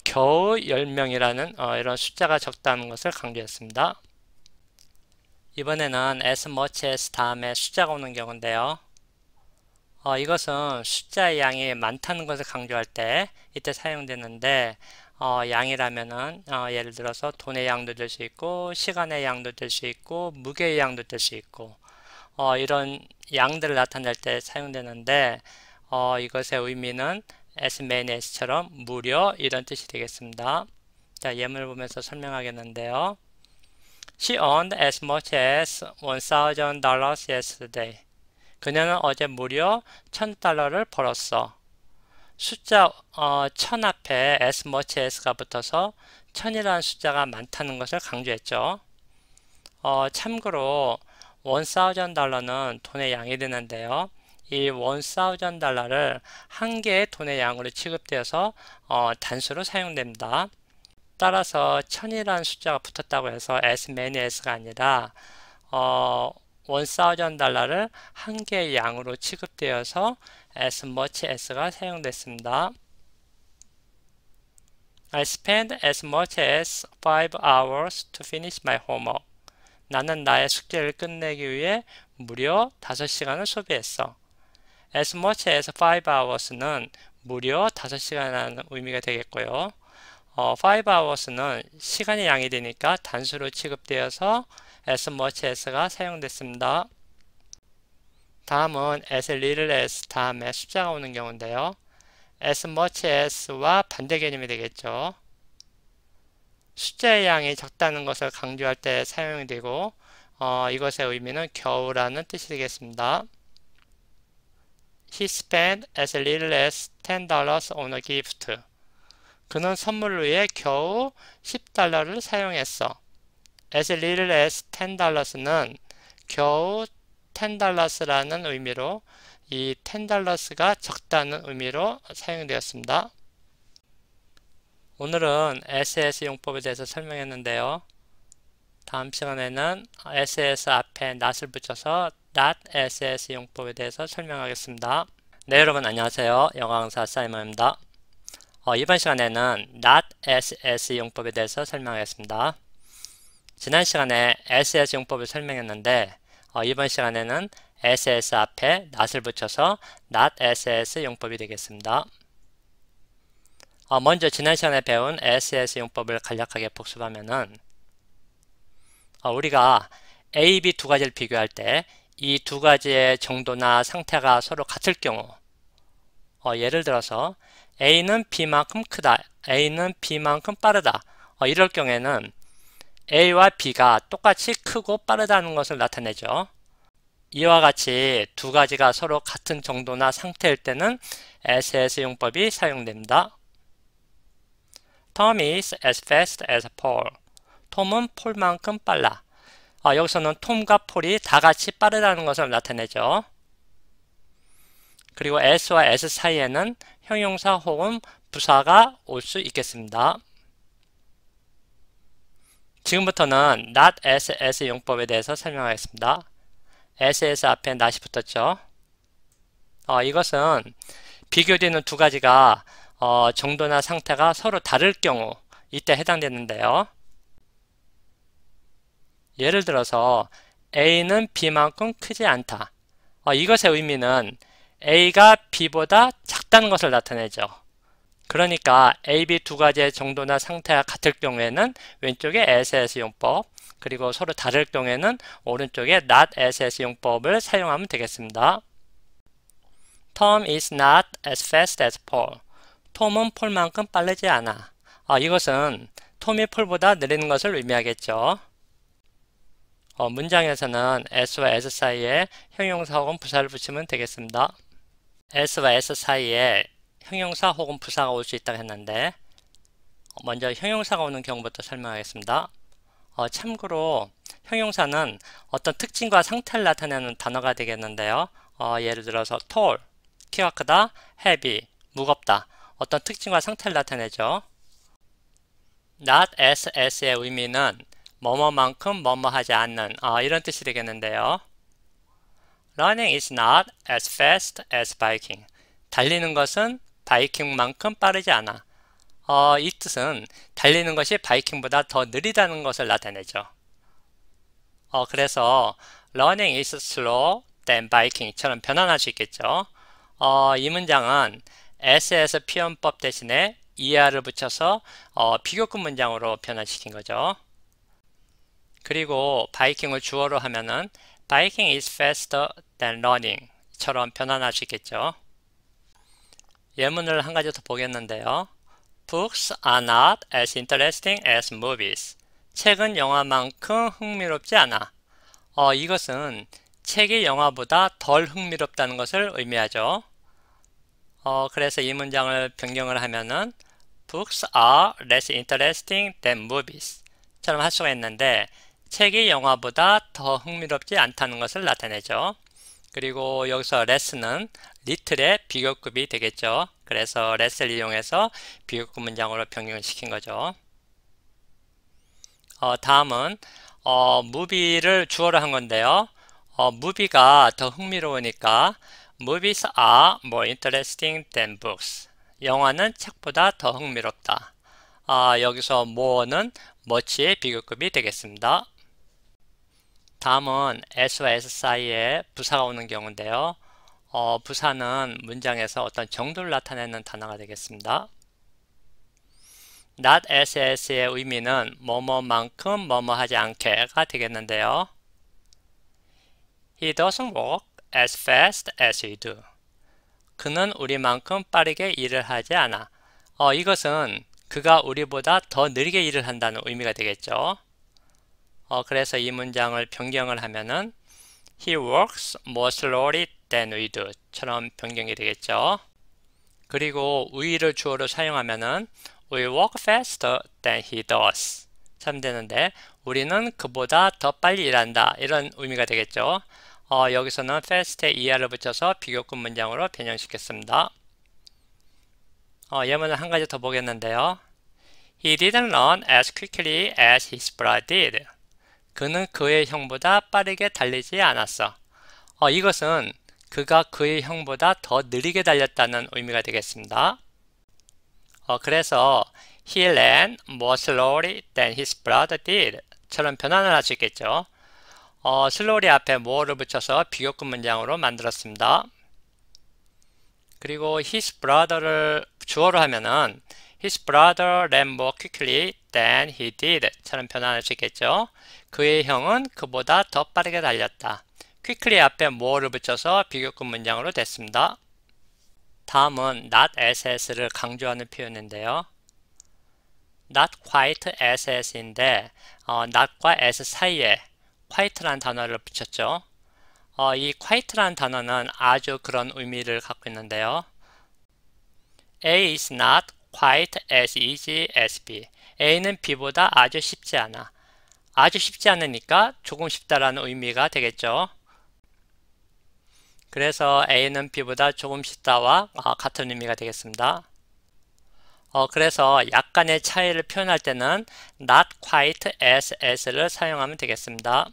겨우 10명이라는 이런 숫자가 적다는 것을 강조했습니다. 이번에는 as much as 다음에 숫자가 오는 경우인데요. 이것은 숫자의 양이 많다는 것을 강조할 때 이때 사용되는데, 양이라면은 예를 들어서 돈의 양도 될 수 있고 시간의 양도 될 수 있고 무게의 양도 될 수 있고 이런 양들을 나타낼 때 사용되는데, 이것의 의미는 as many as처럼 무려 이런 뜻이 되겠습니다. 자, 예문을 보면서 설명하겠는데요. She earned as much as $1,000 yesterday. 그녀는 어제 무려 $1,000를 벌었어. 숫자 1000 앞에 as much as가 붙어서 1000이라는 숫자가 많다는 것을 강조했죠. 참고로 $1,000는 돈의 양이 되는데요. 이 $1,000를 한 개의 돈의 양으로 취급되어서 단수로 사용됩니다. 따라서 1000이라는 숫자가 붙었다고 해서 as many as가 아니라 $1,000를 한 개의 양으로 취급되어서 as much as가 사용됐습니다. I spent as much as 5 hours to finish my homework. 나는 나의 숙제를 끝내기 위해 무려 5시간을 소비했어. as much as 5 hours는 무려 5시간이라는 의미가 되겠고요. 5 hours는 시간의 양이 되니까 단수로 취급되어서 as much as가 사용됐습니다. 다음은 as little as 다음에 숫자가 오는 경우인데요. as much as와 반대 개념이 되겠죠. 숫자의 양이 적다는 것을 강조할 때 사용이 되고 이것의 의미는 겨우라는 뜻이 되겠습니다. He spent as little as $10 on a gift. 그는 선물을 위해 겨우 $10를 사용했어. as little as $10는 겨우 $10라는 의미로 이 $10가 적다는 의미로 사용되었습니다. 오늘은 SS 용법에 대해서 설명했는데요. 다음 시간에는 SS 앞에 not을 붙여서 not SS 용법에 대해서 설명하겠습니다. 네, 여러분 안녕하세요. 영어 강사 사이먼입니다. 이번 시간에는 not SS 용법에 대해서 설명하겠습니다. 지난 시간에 SS 용법을 설명했는데 이번 시간에는 SS 앞에 not을 붙여서 not SS 용법이 되겠습니다. 먼저 지난 시간에 배운 SS 용법을 간략하게 복습하면은 우리가 A, B 두 가지를 비교할 때 이 두 가지의 정도나 상태가 서로 같을 경우 예를 들어서 A는 B만큼 크다, A는 B만큼 빠르다 이럴 경우에는 A와 B가 똑같이 크고 빠르다는 것을 나타내죠. 이와 같이 두 가지가 서로 같은 정도나 상태일 때는 SS 용법이 사용됩니다. Tom is as fast as Paul. 톰은 폴만큼 빨라. 여기서는 톰과 폴이 다 같이 빠르다는 것을 나타내죠. 그리고 as와 as 사이에는 형용사 혹은 부사가 올 수 있겠습니다. 지금부터는 not as 용법에 대해서 설명하겠습니다. as 앞에 not이 붙었죠. 이것은 비교되는 두 가지가 정도나 상태가 서로 다를 경우 이때 해당되는데요. 예를 들어서 A는 B만큼 크지 않다. 이것의 의미는 A가 B보다 작다는 것을 나타내죠. 그러니까 A, B 두 가지의 정도나 상태가 같을 경우에는 왼쪽에 as 용법, 그리고 서로 다를 경우에는 오른쪽에 not as 용법을 사용하면 되겠습니다. Tom is not as fast as Paul. 톰은 폴만큼 빠르지 않아. 이것은 톰이 폴보다 느리는 것을 의미하겠죠. 문장에서는 as와 as 사이에 형용사 혹은 부사를 붙이면 되겠습니다. as와 as 사이에 형용사 혹은 부사가 올 수 있다고 했는데 먼저 형용사가 오는 경우부터 설명하겠습니다. 참고로 형용사는 어떤 특징과 상태를 나타내는 단어가 되겠는데요. 예를 들어서 tall, 키가 크다, heavy, 무겁다. 어떤 특징과 상태를 나타내죠. not as의 의미는 뭐뭐만큼 뭐뭐하지 않는 이런 뜻이 되겠는데요. Running is not as fast as biking. 달리는 것은 바이킹만큼 빠르지 않아. 이 뜻은 달리는 것이 바이킹보다 더 느리다는 것을 나타내죠. 그래서 running is slow than biking처럼 변환할 수 있겠죠. 이 문장은 as에서 피원법 대신에 er를 붙여서 비교급 문장으로 변환시킨 거죠. 그리고 바이킹을 주어로 하면은 biking is faster than running 처럼 변환할 수 있겠죠. 예문을 한 가지 더 보겠는데요. Books are not as interesting as movies. 책은 영화만큼 흥미롭지 않아. 이것은 책이 영화보다 덜 흥미롭다는 것을 의미하죠. 그래서 이 문장을 변경을 하면은 Books are less interesting than movies 처럼 할 수가 있는데 책이 영화보다 더 흥미롭지 않다는 것을 나타내죠. 그리고 여기서 less는 little의 비교급이 되겠죠. 그래서 less를 이용해서 비교급 문장으로 변경을 시킨 거죠. 다음은 movie를 주어로 한 건데요. movie가 더 흥미로우니까 movies are more interesting than books. 영화는 책보다 더 흥미롭다. 여기서 more는 much의 비교급이 되겠습니다. 다음은 as와 as 사이에 부사가 오는 경우인데요. 부사는 문장에서 어떤 정도를 나타내는 단어가 되겠습니다. not as의 의미는 뭐뭐만큼 뭐뭐하지 않게가 되겠는데요. He doesn't work as fast as we do. 그는 우리만큼 빠르게 일을 하지 않아. 이것은 그가 우리보다 더 느리게 일을 한다는 의미가 되겠죠. 그래서 이 문장을 변경을 하면은 He works more slowly than we do 처럼 변경이 되겠죠. 그리고 we를 주어로 사용하면은 We work faster than he does 참 되는데 우리는 그보다 더 빨리 일한다 이런 의미가 되겠죠. 여기서는 fast에 er를 붙여서 비교급 문장으로 변형시켰습니다. 예문을 한 가지 더 보겠는데요. He didn't run as quickly as his brother did. 그는 그의 형보다 빠르게 달리지 않았어. 이것은 그가 그의 형보다 더 느리게 달렸다는 의미가 되겠습니다. 그래서 He ran more slowly than his brother did 처럼 변환을 할 수 있겠죠. slowly 앞에 more를 붙여서 비교급 문장으로 만들었습니다. 그리고 his brother를 주어로 하면은 His brother ran more quickly than he did 처럼 변환할 수 있겠죠. 그의 형은 그보다 더 빠르게 달렸다. quickly 앞에 more를 붙여서 비교급 문장으로 됐습니다. 다음은 not as를 강조하는 표현인데요. not quite as인데 not과 as 사이에 quite라는 단어를 붙였죠. 이 quite라는 단어는 아주 그런 의미를 갖고 있는데요. A is not quite as easy as B. A는 B보다 아주 쉽지 않아. 아주 쉽지 않으니까 조금 쉽다라는 의미가 되겠죠. 그래서 A는 B보다 조금 쉽다와 같은 의미가 되겠습니다. 그래서 약간의 차이를 표현할 때는 not quite as를 사용하면 되겠습니다.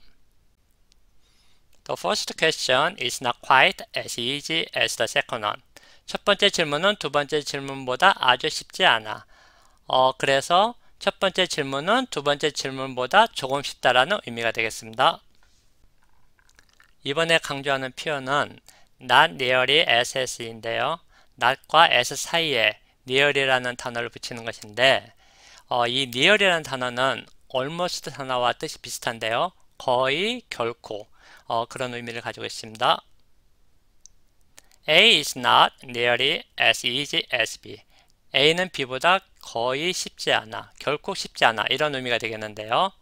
The first question is not quite as easy as the second one. 첫 번째 질문은 두 번째 질문보다 아주 쉽지 않아. 그래서 첫 번째 질문은 두 번째 질문보다 조금 쉽다라는 의미가 되겠습니다. 이번에 강조하는 표현은 not nearly as인데요. not과 as 사이에 near이라는 단어를 붙이는 것인데 이 near이라는 단어는 almost 단어와 뜻이 비슷한데요. 거의, 결코 그런 의미를 가지고 있습니다. A is not nearly as easy as B. A는 B보다 거의 쉽지 않아, 결코 쉽지 않아 이런 의미가 되겠는데요.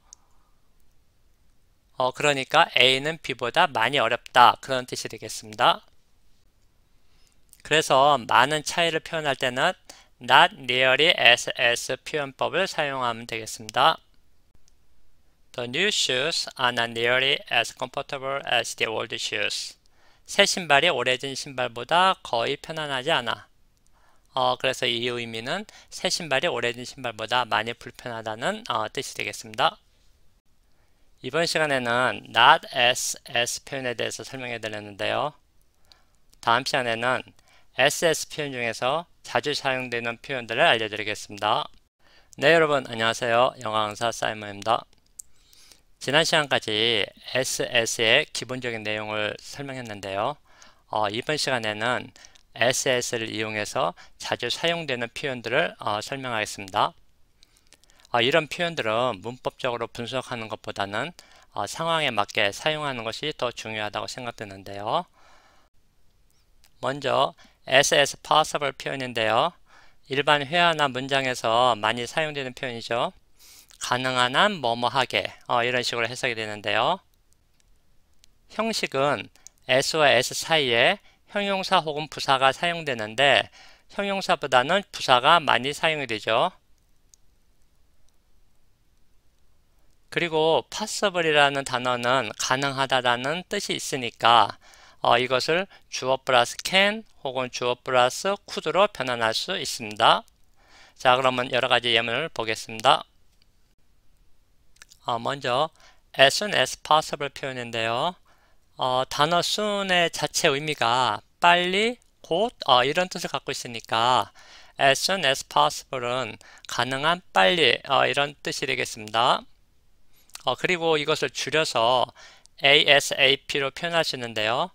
그러니까 A는 B보다 많이 어렵다 그런 뜻이 되겠습니다. 그래서 많은 차이를 표현할 때는 not nearly as 표현법을 사용하면 되겠습니다. The new shoes are not nearly as comfortable as the old shoes. 새 신발이 오래전 신발보다 거의 편안하지 않아. 그래서 이 의미는 새 신발이 오래전 신발보다 많이 불편하다는 뜻이 되겠습니다. 이번 시간에는 not as 표현에 대해서 설명해 드렸는데요. 다음 시간에는 as 표현 중에서 자주 사용되는 표현들을 알려드리겠습니다. 네, 여러분 안녕하세요. 영어 강사 사이먼입니다. 지난 시간까지 SS의 기본적인 내용을 설명했는데요. 이번 시간에는 SS를 이용해서 자주 사용되는 표현들을 설명하겠습니다. 이런 표현들은 문법적으로 분석하는 것보다는 상황에 맞게 사용하는 것이 더 중요하다고 생각되는데요. 먼저 as possible 표현인데요. 일반 회화나 문장에서 많이 사용되는 표현이죠. 가능한 한 뭐뭐하게 이런 식으로 해석이 되는데요. 형식은 s와 s 사이에 형용사 혹은 부사가 사용되는데 형용사보다는 부사가 많이 사용이 되죠. 그리고 possible이라는 단어는 가능하다라는 뜻이 있으니까 이것을 주어 플러스 can 혹은 주어 플러스 could로 변환할 수 있습니다. 자, 그러면 여러 가지 예문을 보겠습니다. 먼저 as soon as possible 표현인데요. 단어 soon의 자체 의미가 빨리, 곧 이런 뜻을 갖고 있으니까 as soon as possible은 가능한 빨리 이런 뜻이 되겠습니다. 그리고 이것을 줄여서 ASAP로 표현할 수 있는데요.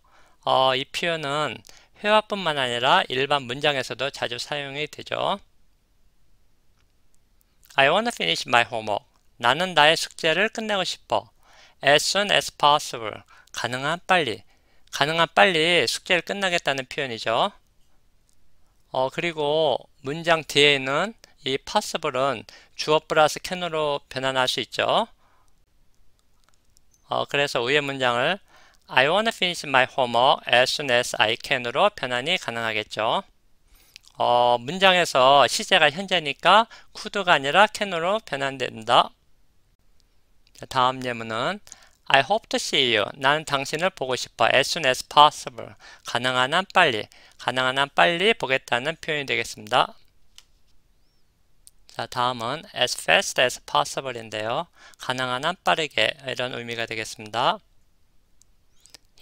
이 표현은 회화뿐만 아니라 일반 문장에서도 자주 사용이 되죠. I want to finish my homework. 나는 나의 숙제를 끝내고 싶어. As soon as possible. 가능한 빨리. 가능한 빨리 숙제를 끝나겠다는 표현이죠. 그리고 문장 뒤에 있는 이 possible은 주어 플러스 can으로 변환할 수 있죠. 그래서 위의 문장을 I want to finish my homework as soon as I can으로 변환이 가능하겠죠. 문장에서 시제가 현재니까 could가 아니라 can으로 변환된다. 다음 예문은 I hope to see you. 나는 당신을 보고 싶어. As soon as possible. 가능한 한 빨리. 가능한 한 빨리 보겠다는 표현이 되겠습니다. 자, 다음은 as fast as possible인데요. 가능한 한 빠르게 이런 의미가 되겠습니다.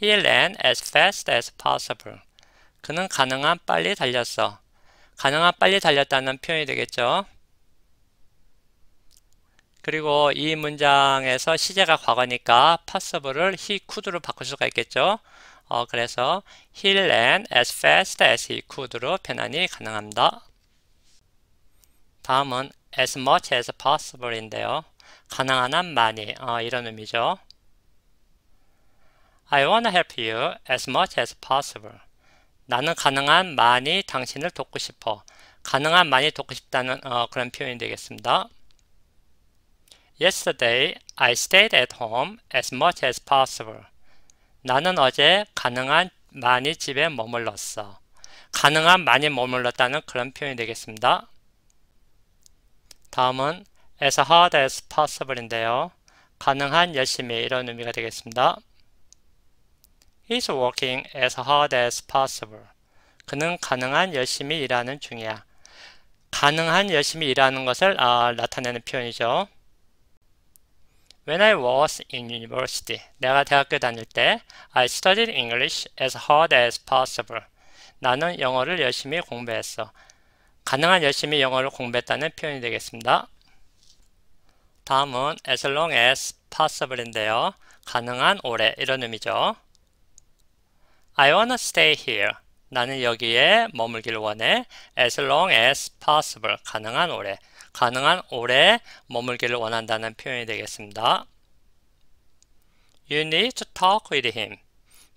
He ran as fast as possible. 그는 가능한 빨리 달렸어. 가능한 빨리 달렸다는 표현이 되겠죠. 그리고 이 문장에서 시제가 과거니까 possible을 he could로 바꿀 수가 있겠죠. 그래서 he ran as fast as he could로 변환이 가능합니다. 다음은 as much as possible인데요. 가능한 한 많이 이런 의미죠. I wanna help you as much as possible. 나는 가능한 많이 당신을 돕고 싶어. 가능한 많이 돕고 싶다는 그런 표현이 되겠습니다. Yesterday, I stayed at home as much as possible. 나는 어제 가능한 많이 집에 머물렀어. 가능한 많이 머물렀다는 그런 표현이 되겠습니다. 다음은 as hard as possible인데요. 가능한 열심히 이런 의미가 되겠습니다. He's working as hard as possible. 그는 가능한 열심히 일하는 중이야. 가능한 열심히 일하는 것을 나타내는 표현이죠. When I was in university, 내가 대학교 다닐 때 I studied English as hard as possible. 나는 영어를 열심히 공부했어. 가능한 열심히 영어를 공부했다는 표현이 되겠습니다. 다음은 as long as possible인데요. 가능한 오래 이런 의미죠. I wanna stay here. 나는 여기에 머물기를 원해. as long as possible. 가능한 오래. 가능한 오래 머물기를 원한다는 표현이 되겠습니다. You need to talk with him.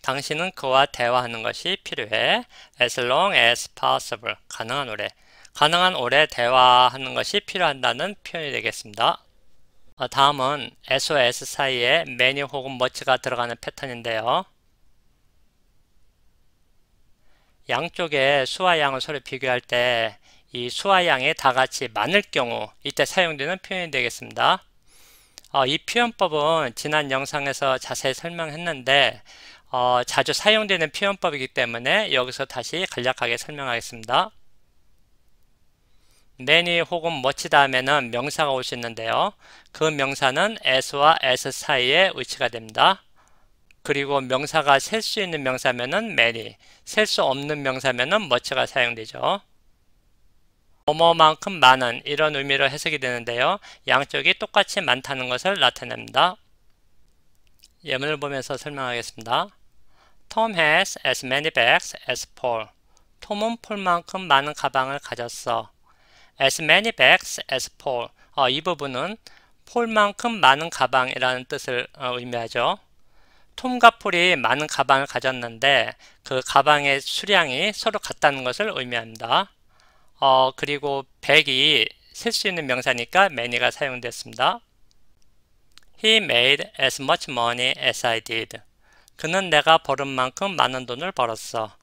당신은 그와 대화하는 것이 필요해. as long as possible. 가능한 오래. 가능한 오래 대화하는 것이 필요한다는 표현이 되겠습니다. 다음은 s와 s 사이에 many 혹은 much가 들어가는 패턴인데요. 양쪽의 수와 양을 서로 비교할 때 이 수와 양이 다 같이 많을 경우 이때 사용되는 표현이 되겠습니다. 이 표현법은 지난 영상에서 자세히 설명했는데 자주 사용되는 표현법이기 때문에 여기서 다시 간략하게 설명하겠습니다. many 혹은 much 다음에는 명사가 올 수 있는데요. 그 명사는 as와 s 사이에 위치가 됩니다. 그리고 명사가 셀 수 있는 명사면은 many, 셀 수 없는 명사면은 much가 사용되죠. 뭐뭐만큼 많은 이런 의미로 해석이 되는데요. 양쪽이 똑같이 많다는 것을 나타냅니다. 예문을 보면서 설명하겠습니다. Tom has as many bags as Paul. 톰은 폴만큼 많은 가방을 가졌어. as many bags as Paul. 이 부분은 폴만큼 많은 가방이라는 뜻을 의미하죠. 톰과 폴이 많은 가방을 가졌는데 그 가방의 수량이 서로 같다는 것을 의미합니다. 그리고 100이 셀 수 있는 명사니까 many가 사용됐습니다. He made as much money as I did. 그는 내가 벌은 만큼 많은 돈을 벌었어.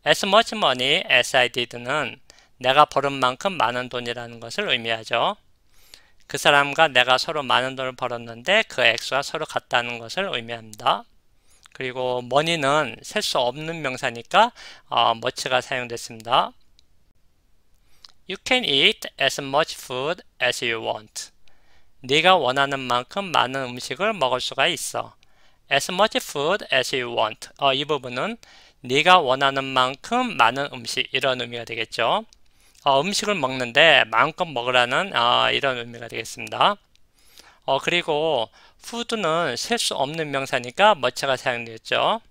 as much money as I did는 내가 벌은 만큼 많은 돈이라는 것을 의미하죠. 그 사람과 내가 서로 많은 돈을 벌었는데 그 액수가 서로 같다는 것을 의미합니다. 그리고 money는 셀 수 없는 명사니까 much가 사용됐습니다. You can eat as much food as you want. 네가 원하는 만큼 많은 음식을 먹을 수가 있어. as much food as you want. 이 부분은 네가 원하는 만큼 많은 음식 이런 의미가 되겠죠. 음식을 먹는데 마음껏 먹으라는 이런 의미가 되겠습니다. 그리고 food는 셀 수 없는 명사니까 much가 사용되겠죠.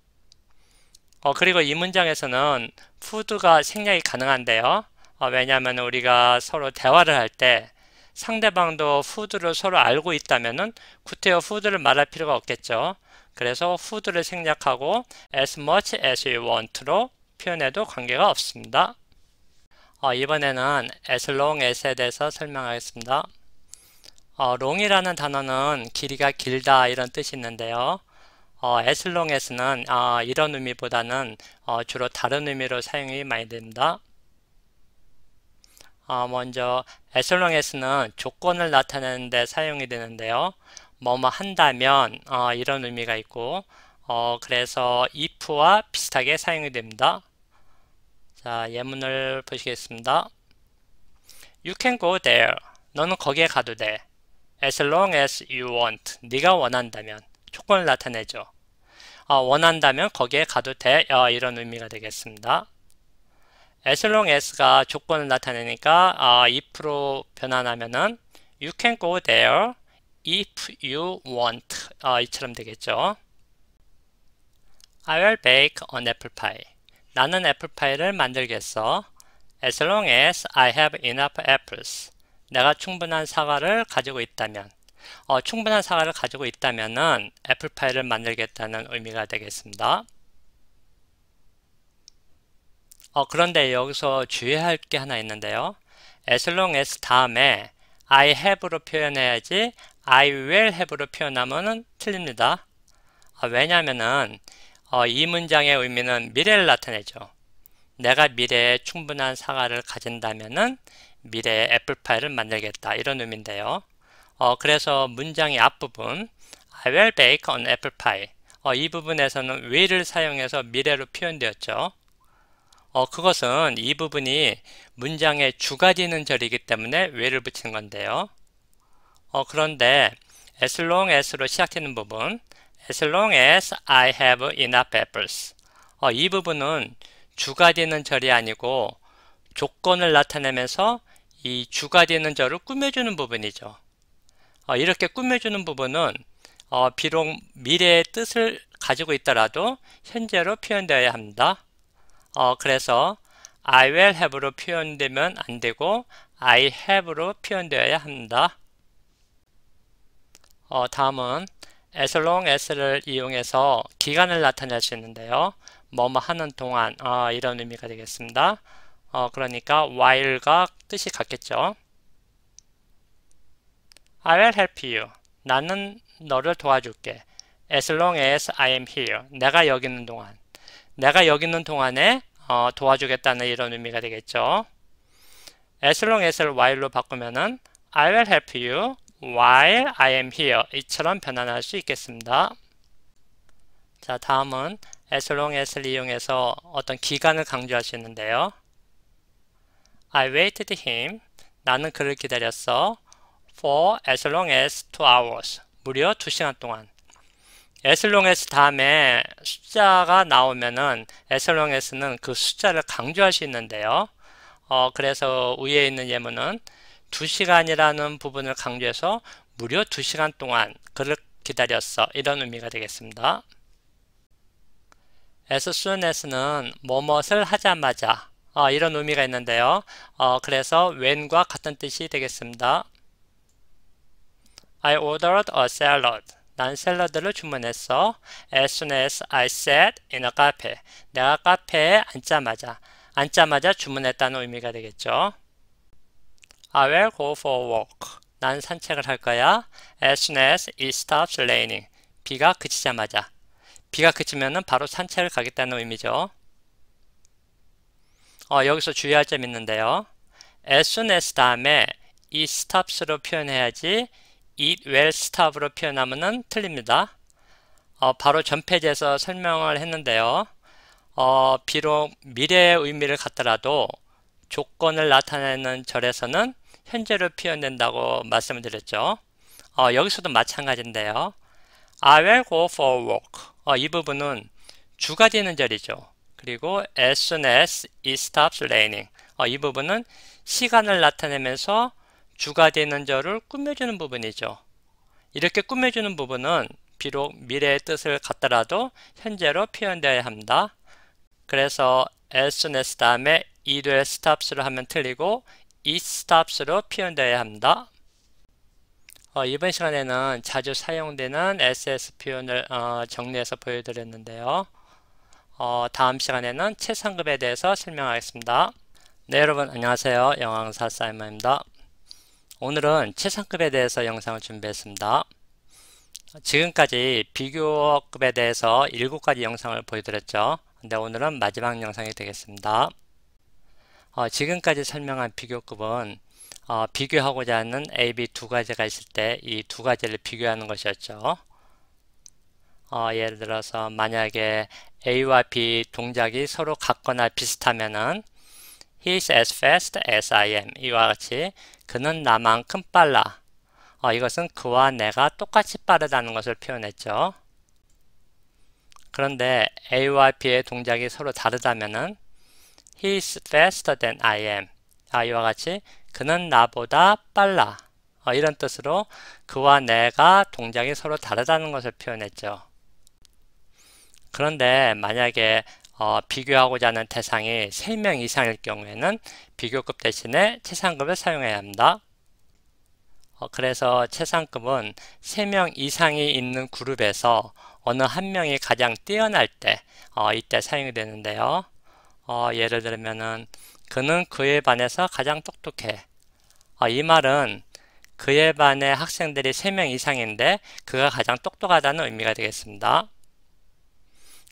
그리고 이 문장에서는 food가 생략이 가능한데요. 왜냐하면 우리가 서로 대화를 할 때 상대방도 food를 서로 알고 있다면은 구태여 food를 말할 필요가 없겠죠. 그래서 food를 생략하고 as much as you want로 표현해도 관계가 없습니다. 이번에는 as long as에 대해서 설명하겠습니다. long이라는 단어는 길이가 길다 이런 뜻이 있는데요. as long as는 이런 의미보다는 주로 다른 의미로 사용이 많이 됩니다. 먼저 as long as는 조건을 나타내는 데 사용이 되는데요. 뭐뭐 한다면 이런 의미가 있고 그래서 if와 비슷하게 사용이 됩니다. 자, 예문을 보시겠습니다. You can go there. 너는 거기에 가도 돼. as long as you want. 네가 원한다면. 조건을 나타내죠. 원한다면 거기에 가도 돼. 이런 의미가 되겠습니다. as long as가 조건을 나타내니까 if로 변환하면은 you can go there if you want 이처럼 되겠죠. I will bake an apple pie. 나는 애플파이를 만들겠어. as long as I have enough apples. 내가 충분한 사과를 가지고 있다면 충분한 사과를 가지고 있다면은 애플파이를 만들겠다는 의미가 되겠습니다. 그런데 여기서 주의할 게 하나 있는데요. as long as 다음에 I have로 표현해야지 I will have로 표현하면 틀립니다. 왜냐하면은 이 문장의 의미는 미래를 나타내죠. 내가 미래에 충분한 사과를 가진다면은 미래의 애플파이를 만들겠다 이런 의미인데요. 그래서 문장의 앞부분 I will bake an apple pie. 이 부분에서는 will을 사용해서 미래로 표현되었죠. 그것은 이 부분이 문장의 주가 되는 절이기 때문에 will을 붙인 건데요. 그런데 as long as로 시작되는 부분 as long as I have enough apples. 이 부분은 주가 되는 절이 아니고 조건을 나타내면서 이 주가 되는 절을 꾸며주는 부분이죠. 이렇게 꾸며주는 부분은 비록 미래의 뜻을 가지고 있더라도 현재로 표현되어야 합니다. 그래서 I will have로 표현되면 안 되고 I have로 표현되어야 합니다. 다음은 as long as를 이용해서 기간을 나타낼 수 있는데요. 뭐뭐 하는 동안 이런 의미가 되겠습니다. 그러니까 while과 뜻이 같겠죠. I will help you. 나는 너를 도와줄게. As long as I am here. 내가 여기 있는 동안. 내가 여기 있는 동안에 도와주겠다는 이런 의미가 되겠죠. As long as를 while로 바꾸면은 I will help you while I am here. 이처럼 변환할 수 있겠습니다. 자, 다음은 as long as를 이용해서 어떤 기간을 강조할 수 있는데요. I waited him. 나는 그를 기다렸어. For as long as 2 hours. 무려 2시간 동안. as long as 다음에 숫자가 나오면은 as long as는 그 숫자를 강조할 수 있는데요. 그래서 위에 있는 예문은 2시간이라는 부분을 강조해서 무려 2시간 동안 그를 기다렸어. 이런 의미가 되겠습니다. as soon as는 뭐뭇을 하자마자 이런 의미가 있는데요. 그래서 when과 같은 뜻이 되겠습니다. I ordered a salad. 난 샐러드를 주문했어. As soon as I sat in a cafe. 내가 카페에 앉자마자 주문했다는 의미가 되겠죠. I will go for a walk. 난 산책을 할 거야. As soon as it stops raining. 비가 그치자마자. 비가 그치면은 바로 산책을 가겠다는 의미죠. 여기서 주의할 점이 있는데요. As soon as 다음에 it stops로 표현해야지 it will stop으로 표현하면은 틀립니다. 바로 전 페이지에서 설명을 했는데요. 비록 미래의 의미를 갖더라도 조건을 나타내는 절에서는 현재로 표현된다고 말씀을 드렸죠. 여기서도 마찬가지인데요. I will go for a walk. 이 부분은 주가 되는 절이죠. 그리고 as soon as it stops raining. 이 부분은 시간을 나타내면서 주가 되는 절을 꾸며주는 부분이죠. 이렇게 꾸며주는 부분은 비록 미래의 뜻을 갖더라도 현재로 표현되어야 합니다. 그래서 as soon as 다음에 it will stops로 하면 틀리고 it stops로 표현되어야 합니다. 이번 시간에는 자주 사용되는 SS 표현을 정리해서 보여드렸는데요. 다음 시간에는 최상급에 대해서 설명하겠습니다. 네, 여러분 안녕하세요. 영어강사 사이먼입니다. 오늘은 최상급에 대해서 영상을 준비했습니다. 지금까지 비교급에 대해서 7가지 영상을 보여드렸죠. 근데 오늘은 마지막 영상이 되겠습니다. 지금까지 설명한 비교급은 비교하고자 하는 A, B 두 가지가 있을 때 이 두 가지를 비교하는 것이었죠. 예를 들어서 만약에 A와 B 동작이 서로 같거나 비슷하면은 He's as fast as I am. 이와 같이 그는 나만큼 빨라. 이것은 그와 내가 똑같이 빠르다는 것을 표현했죠. 그런데 A와 B의 동작이 서로 다르다면은 He's faster than I am. 이와 같이 그는 나보다 빨라. 이런 뜻으로 그와 내가 동작이 서로 다르다는 것을 표현했죠. 그런데 만약에 비교하고자 하는 대상이 3명 이상일 경우에는 비교급 대신에 최상급을 사용해야 합니다. 그래서 최상급은 3명 이상이 있는 그룹에서 어느 한 명이 가장 뛰어날 때 이때 사용이 되는데요. 예를 들면은 그는 그의 반에서 가장 똑똑해. 이 말은 그의 반의 학생들이 3명 이상인데 그가 가장 똑똑하다는 의미가 되겠습니다.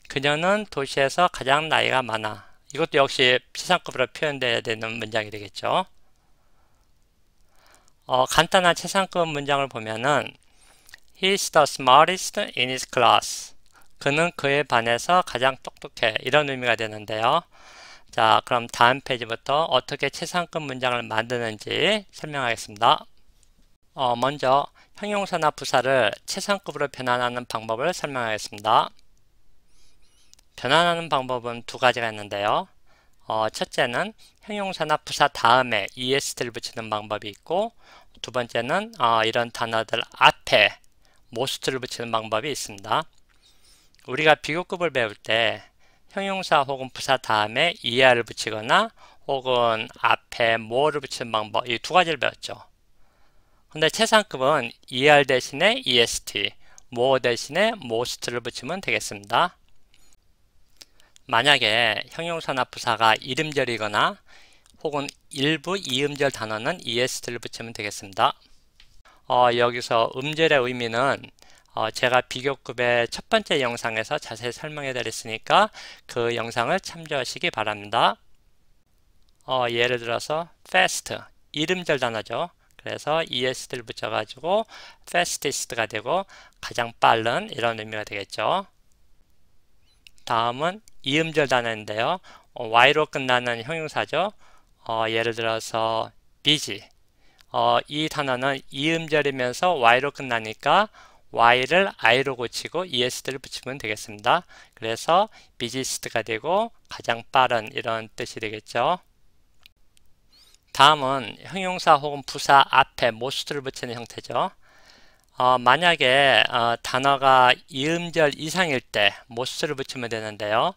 그녀는 도시에서 가장 나이가 많아. 이것도 역시 최상급으로 표현되어야 되는 문장이 되겠죠. 간단한 최상급 문장을 보면은 He's the smartest in his class. 그는 그의 반에서 가장 똑똑해. 이런 의미가 되는데요. 자, 그럼 다음 페이지부터 어떻게 최상급 문장을 만드는지 설명하겠습니다. 먼저 형용사나 부사를 최상급으로 변환하는 방법을 설명하겠습니다. 변환하는 방법은 두 가지가 있는데요. 첫째는 형용사나 부사 다음에 est를 붙이는 방법이 있고, 두 번째는 이런 단어들 앞에 most를 붙이는 방법이 있습니다. 우리가 비교급을 배울 때 형용사 혹은 부사 다음에 er를 붙이거나 혹은 앞에 more를 붙이는 방법, 이 두 가지를 배웠죠. 근데 최상급은 er 대신에 est, more 대신에 most를 붙이면 되겠습니다. 만약에 형용사나 부사가 이름절이거나 혹은 일부 이음절 단어는 est를 붙이면 되겠습니다. 여기서 음절의 의미는 제가 비교급의 첫 번째 영상에서 자세히 설명해 드렸으니까 그 영상을 참조하시기 바랍니다. 예를 들어서 fast, 이름절 단어죠. 그래서 est를 붙여가지고 fastest가 되고 가장 빠른 이런 의미가 되겠죠. 다음은 이음절 단어인데요. y로 끝나는 형용사죠. 예를 들어서 busy. 이 단어는 이음절이면서 y로 끝나니까 y를 i로 고치고 est를 붙이면 되겠습니다. 그래서 busiest가 되고 가장 빠른 이런 뜻이 되겠죠. 다음은 형용사 혹은 부사 앞에 most를 붙이는 형태죠. 만약에 단어가 이음절 이상일 때 most를 붙이면 되는데요.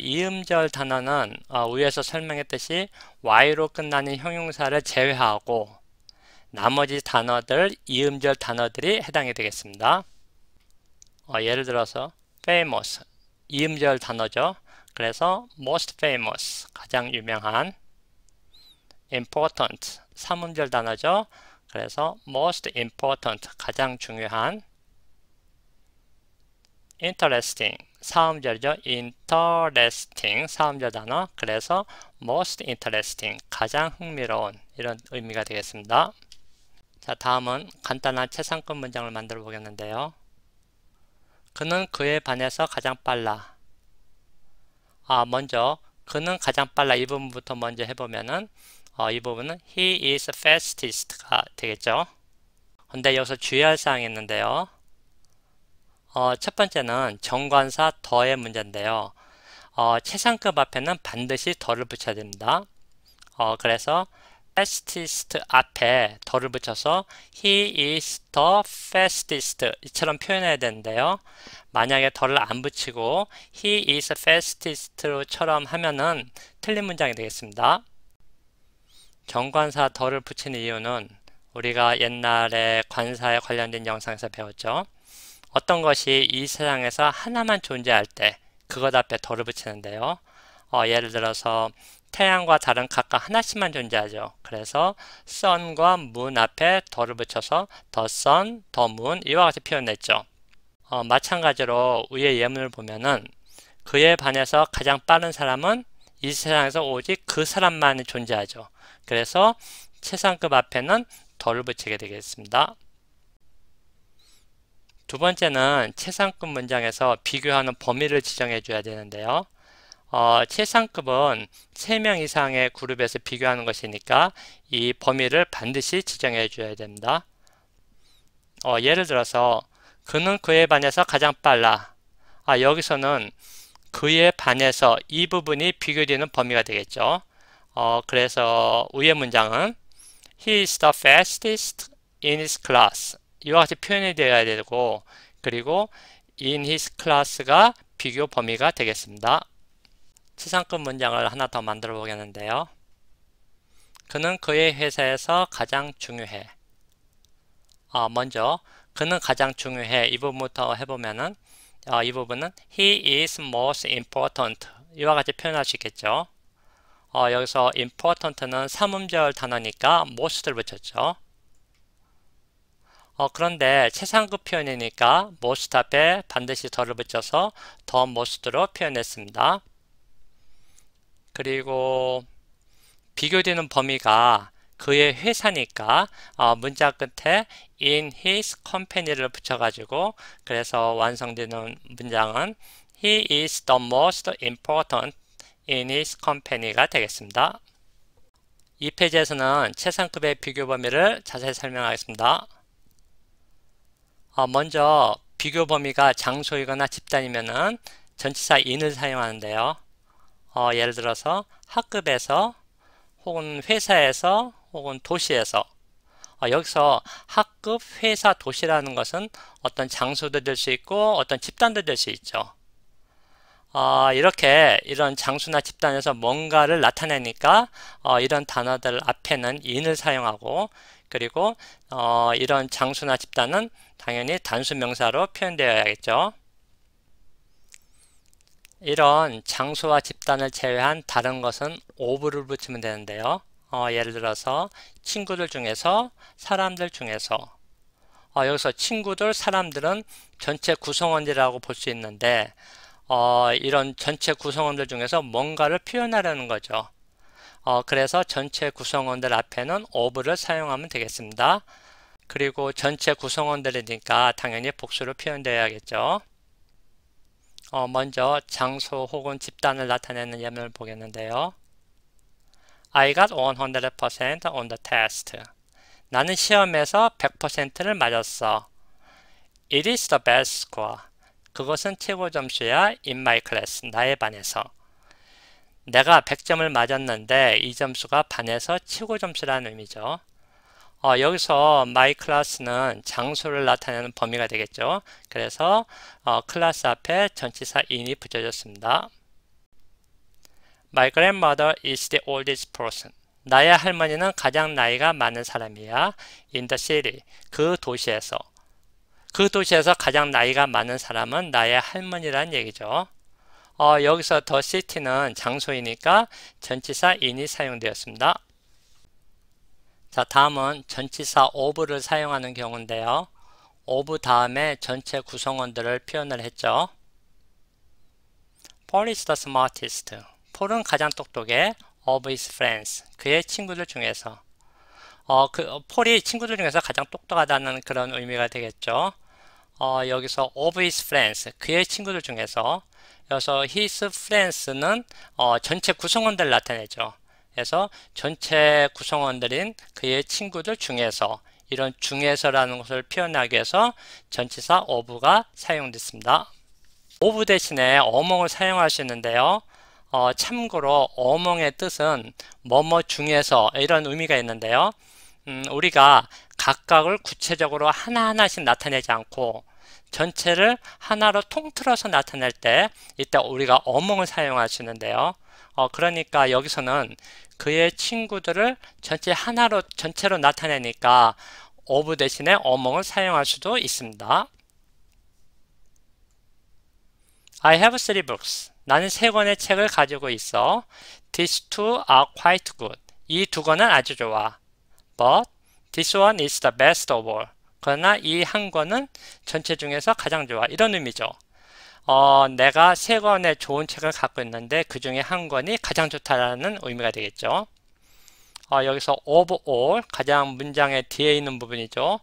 이음절 단어는 위에서 설명했듯이 y로 끝나는 형용사를 제외하고 나머지 단어들, 이음절 단어들이 해당이 되겠습니다. 예를 들어서 famous, 이음절 단어죠. 그래서 most famous, 가장 유명한. important, 삼음절 단어죠. 그래서 most important, 가장 중요한. interesting, 사음절이죠. interesting, 사음절 단어. 그래서 most interesting, 가장 흥미로운 이런 의미가 되겠습니다. 자, 다음은 간단한 최상급 문장을 만들어 보겠는데요. 그는 그에 반해서 가장 빨라. 먼저 그는 가장 빨라 이 부분부터 먼저 해보면은 이 부분은 he is fastest가 되겠죠. 근데 여기서 주의할 사항이 있는데요. 첫 번째는 정관사 더의 문제인데요. 최상급 앞에는 반드시 더를 붙여야 됩니다. 그래서 fastest 앞에 더를 붙여서 he is the fastest 이처럼 표현해야 되는데요. 만약에 더를 안 붙이고 he is fastest처럼 하면은 틀린 문장이 되겠습니다. 정관사 더를 붙이는 이유는 우리가 옛날에 관사에 관련된 영상에서 배웠죠. 어떤 것이 이 세상에서 하나만 존재할 때 그것 앞에 더를 붙이는데요. 예를 들어서 태양과 달은 각각 하나씩만 존재하죠. 그래서 sun과 moon 앞에 더를 붙여서 the sun, the moon 이와 같이 표현했죠. 마찬가지로 위의 예문을 보면은 그에 반해서 가장 빠른 사람은 이 세상에서 오직 그 사람만이 존재하죠. 그래서 최상급 앞에는 더를 붙이게 되겠습니다. 두 번째는 최상급 문장에서 비교하는 범위를 지정해 줘야 되는데요. 최상급은 3명 이상의 그룹에서 비교하는 것이니까 이 범위를 반드시 지정해 줘야 됩니다. 예를 들어서 그는 그에 반해서 가장 빨라. 여기서는 그에 반해서 이 부분이 비교되는 범위가 되겠죠. 그래서 위의 문장은 He is the fastest in his class 이와 같이 표현이 되어야 되고 그리고 in his class가 비교 범위가 되겠습니다. 최상급 문장을 하나 더 만들어 보겠는데요. 그는 그의 회사에서 가장 중요해. 먼저 그는 가장 중요해 이 부분부터 해보면은 이 부분은 he is most important 이와 같이 표현할 수 있겠죠. 여기서 important는 삼음절 단어니까 most를 붙였죠. 그런데 최상급 표현이니까 most 앞에 반드시 더를 붙여서 the most로 표현했습니다. 그리고 비교되는 범위가 그의 회사니까 문자 끝에 in his company를 붙여가지고 그래서 완성되는 문장은 He is the most important in his company가 되겠습니다. 이 페이지에서는 최상급의 비교 범위를 자세히 설명하겠습니다. 먼저 비교 범위가 장소이거나 집단이면은 전치사 in을 사용하는데요. 예를 들어서 학급에서 혹은 회사에서 혹은 도시에서 여기서 학급, 회사, 도시라는 것은 어떤 장소도 될 수 있고 어떤 집단도 될 수 있죠. 이렇게 이런 장소나 집단에서 뭔가를 나타내니까 이런 단어들 앞에는 in을 사용하고 그리고 이런 장소나 집단은 당연히 단수 명사로 표현되어야겠죠. 이런 장소와 집단을 제외한 다른 것은 of를 붙이면 되는데요. 예를 들어서 친구들 중에서, 사람들 중에서 여기서 친구들, 사람들은 전체 구성원이라고 볼 수 있는데 이런 전체 구성원들 중에서 뭔가를 표현하려는 거죠. 그래서 전체 구성원들 앞에는 of를 사용하면 되겠습니다. 그리고 전체 구성원들이니까 당연히 복수로 표현되어야겠죠. 먼저 장소 혹은 집단을 나타내는 예문을 보겠는데요. I got 100% on the test. 나는 시험에서 100%를 맞았어. It is the best score. 그것은 최고 점수야 in my class. 나의 반에서. 내가 100점을 맞았는데 이 점수가 반에서 최고 점수라는 의미죠. 여기서 my class는 장소를 나타내는 범위가 되겠죠. 그래서 클래스 앞에 전치사 in이 붙여졌습니다. My grandmother is the oldest person. 나의 할머니는 가장 나이가 많은 사람이야. In the city. 그 도시에서. 그 도시에서 가장 나이가 많은 사람은 나의 할머니란 얘기죠. 여기서 the city는 장소이니까 전치사 in이 사용되었습니다. 자, 다음은 전치사 of를 사용하는 경우인데요. of 다음에 전체 구성원들을 표현을 했죠. Paul is the smartest. 폴은 가장 똑똑해. of his friends. 그의 친구들 중에서. 폴이 친구들 중에서 가장 똑똑하다는 그런 의미가 되겠죠. 여기서 of his friends. 그의 친구들 중에서. 여기서 his friends는 전체 구성원들을 나타내죠. 그래서 전체 구성원들인 그의 친구들 중에서 이런 중에서라는 것을 표현하기 위해서 전치사 of가 사용됐습니다. of 대신에 among을 사용할 수 있는데요. 참고로 among의 뜻은 뭐뭐 중에서 이런 의미가 있는데요. 우리가 각각을 구체적으로 하나하나씩 나타내지 않고 전체를 하나로 통틀어서 나타낼 때 이때 우리가 among을 사용할 수 있는데요. 그러니까 여기서는 그의 친구들을 전체로 나타내니까 of 대신에 among을 사용할 수도 있습니다. I have 3 books. 나는 3권의 책을 가지고 있어. These two are quite good. 이 2권은 아주 좋아. But this one is the best of all. 그러나 이 한 권은 전체 중에서 가장 좋아. 이런 의미죠. 내가 3권의 좋은 책을 갖고 있는데 그 중에 한 권이 가장 좋다라는 의미가 되겠죠. 여기서 of all, 가장 문장의 뒤에 있는 부분이죠.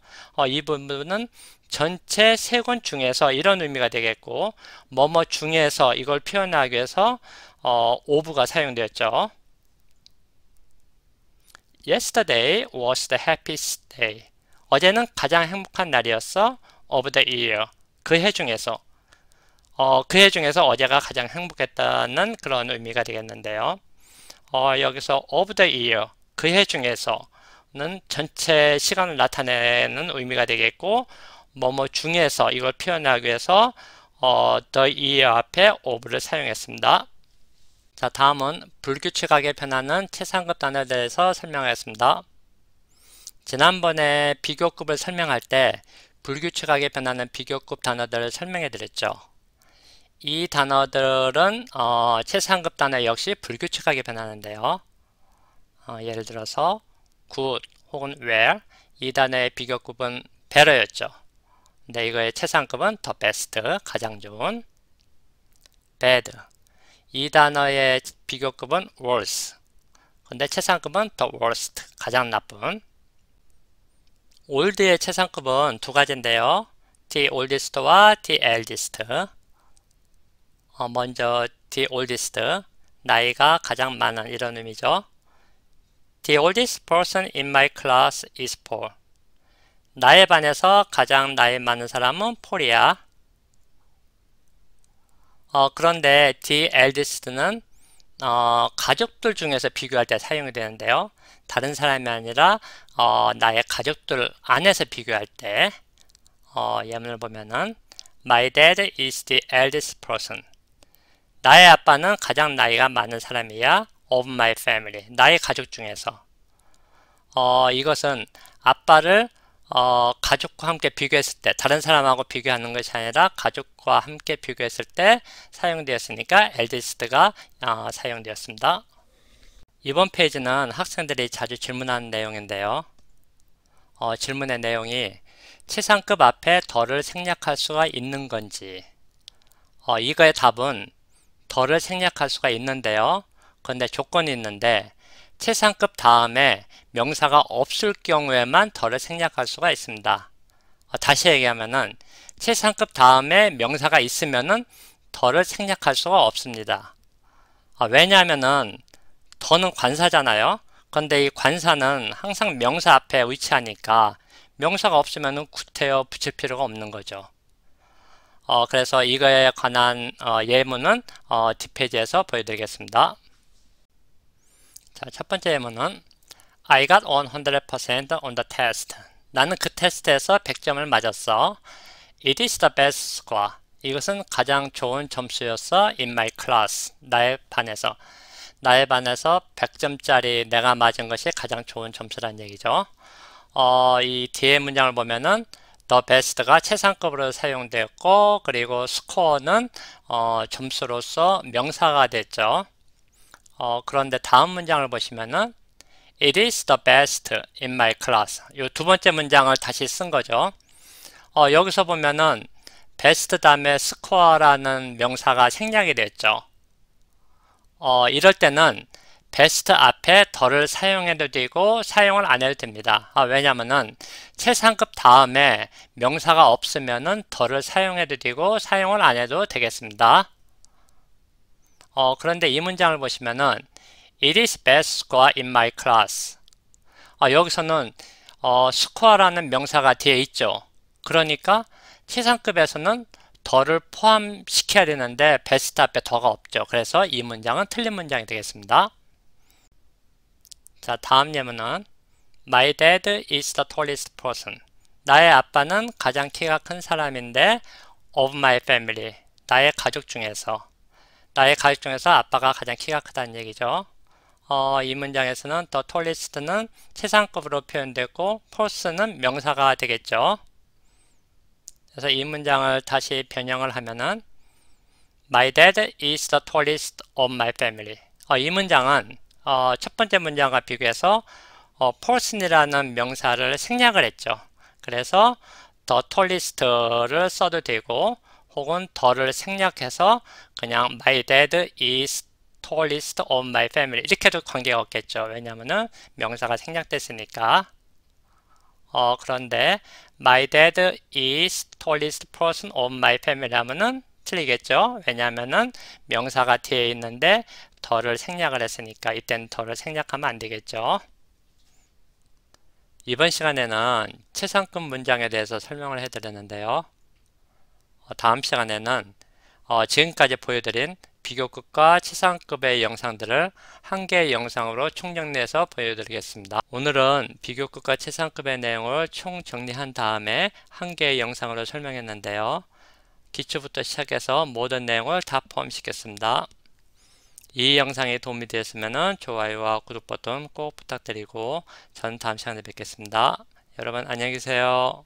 이 부분은 전체 3권 중에서 이런 의미가 되겠고 뭐뭐 중에서 이걸 표현하기 위해서 of가 사용되었죠. Yesterday was the happiest day. 어제는 가장 행복한 날이었어. Of the year. 그 해 중에서. 그 해 중에서 어제가 가장 행복했다는 그런 의미가 되겠는데요. 여기서 of the year, 그 해 중에서는 전체 시간을 나타내는 의미가 되겠고 뭐뭐 중에서 이걸 표현하기 위해서 the year 앞에 of를 사용했습니다. 자, 다음은 불규칙하게 변하는 최상급 단어에 대해서 설명하겠습니다. 지난번에 비교급을 설명할 때 불규칙하게 변하는 비교급 단어들을 설명해 드렸죠. 이 단어들은 최상급 단어 역시 불규칙하게 변하는데요. 예를 들어서 good 혹은 where, 이 단어의 비교급은 better였죠. 근데 이거의 최상급은 the best, 가장 좋은. bad, 이 단어의 비교급은 worse, 근데 최상급은 the worst, 가장 나쁜. old의 최상급은 두 가지인데요. the oldest와 the eldest. 먼저 the oldest, 나이가 가장 많은, 이런 의미죠. The oldest person in my class is Paul. 나의 반에서 가장 나이 많은 사람은 폴이야. 그런데 the eldest는 가족들 중에서 비교할 때 사용이 되는데요. 다른 사람이 아니라 나의 가족들 안에서 비교할 때 예문을 보면은 My dad is the eldest person. 나의 아빠는 가장 나이가 많은 사람이야. Of my family. 나의 가족 중에서. 이것은 아빠를 가족과 함께 비교했을 때, 다른 사람하고 비교하는 것이 아니라 가족과 함께 비교했을 때 사용되었으니까 eldest가 사용되었습니다. 이번 페이지는 학생들이 자주 질문하는 내용인데요. 질문의 내용이 최상급 앞에 더를 생략할 수가 있는 건지, 이거의 답은 더를 생략할 수가 있는데요. 그런데 조건이 있는데 최상급 다음에 명사가 없을 경우에만 더를 생략할 수가 있습니다. 다시 얘기하면은 최상급 다음에 명사가 있으면은 더를 생략할 수가 없습니다. 왜냐하면은 더는 관사잖아요. 그런데 이 관사는 항상 명사 앞에 위치하니까 명사가 없으면은 구태여 붙일 필요가 없는 거죠. 그래서 이거에 관한 예문은 뒷페이지에서 보여드리겠습니다. 자, 첫 번째 예문은 I got 100% on the test. 나는 그 테스트에서 100점을 맞았어. It is the best score. 이것은 가장 좋은 점수였어. In my class. 나의 반에서. 나의 반에서 100점짜리 내가 맞은 것이 가장 좋은 점수란 얘기죠. 이 뒤에 문장을 보면은 the best가 최상급으로 사용되었고, 그리고 score는 점수로서 명사가 됐죠. 그런데 다음 문장을 보시면은 It is the best in my class. 이 두 번째 문장을 다시 쓴 거죠. 여기서 보면은 best 다음에 score라는 명사가 생략이 됐죠. 이럴 때는 best 앞에 더를 사용해도 되고 사용을 안 해도 됩니다. 왜냐면은 최상급 다음에 명사가 없으면은 더를 사용해도 되고 사용을 안 해도 되겠습니다. 그런데 이 문장을 보시면은 It is best score in my class. 여기서는 score라는 명사가 뒤에 있죠. 그러니까 최상급에서는 더를 포함시켜야 되는데 best 앞에 더가 없죠. 그래서 이 문장은 틀린 문장이 되겠습니다. 자, 다음 예문은 My dad is the tallest person. 나의 아빠는 가장 키가 큰 사람인데 of my family. 나의 가족 중에서. 나의 가족 중에서 아빠가 가장 키가 크다는 얘기죠. 이 문장에서는 the tallest는 최상급으로 표현되고 person는 명사가 되겠죠. 그래서 이 문장을 다시 변형을 하면은 My dad is the tallest of my family. 이 문장은 첫 번째 문장과 비교해서 person이라는 명사를 생략을 했죠. 그래서 the tallest를 써도 되고 혹은 더를 생략해서 그냥 My dad is tallest of my family 이렇게 해도 관계가 없겠죠. 왜냐하면 명사가 생략됐으니까. 그런데 My dad is tallest person of my family 하면은 틀리겠죠. 왜냐하면은 명사가 뒤에 있는데 더를 생략을 했으니까 이때는 더를 생략하면 안 되겠죠. 이번 시간에는 최상급 문장에 대해서 설명을 해드렸는데요. 다음 시간에는 지금까지 보여드린 비교급과 최상급의 영상들을 한 개의 영상으로 총정리해서 보여드리겠습니다. 오늘은 비교급과 최상급의 내용을 총정리한 다음에 한 개의 영상으로 설명했는데요. 기초부터 시작해서 모든 내용을 다 포함시켰습니다. 이 영상이 도움이 되었으면 좋아요와 구독 버튼 꼭 부탁드리고 저는 다음 시간에 뵙겠습니다. 여러분 안녕히 계세요.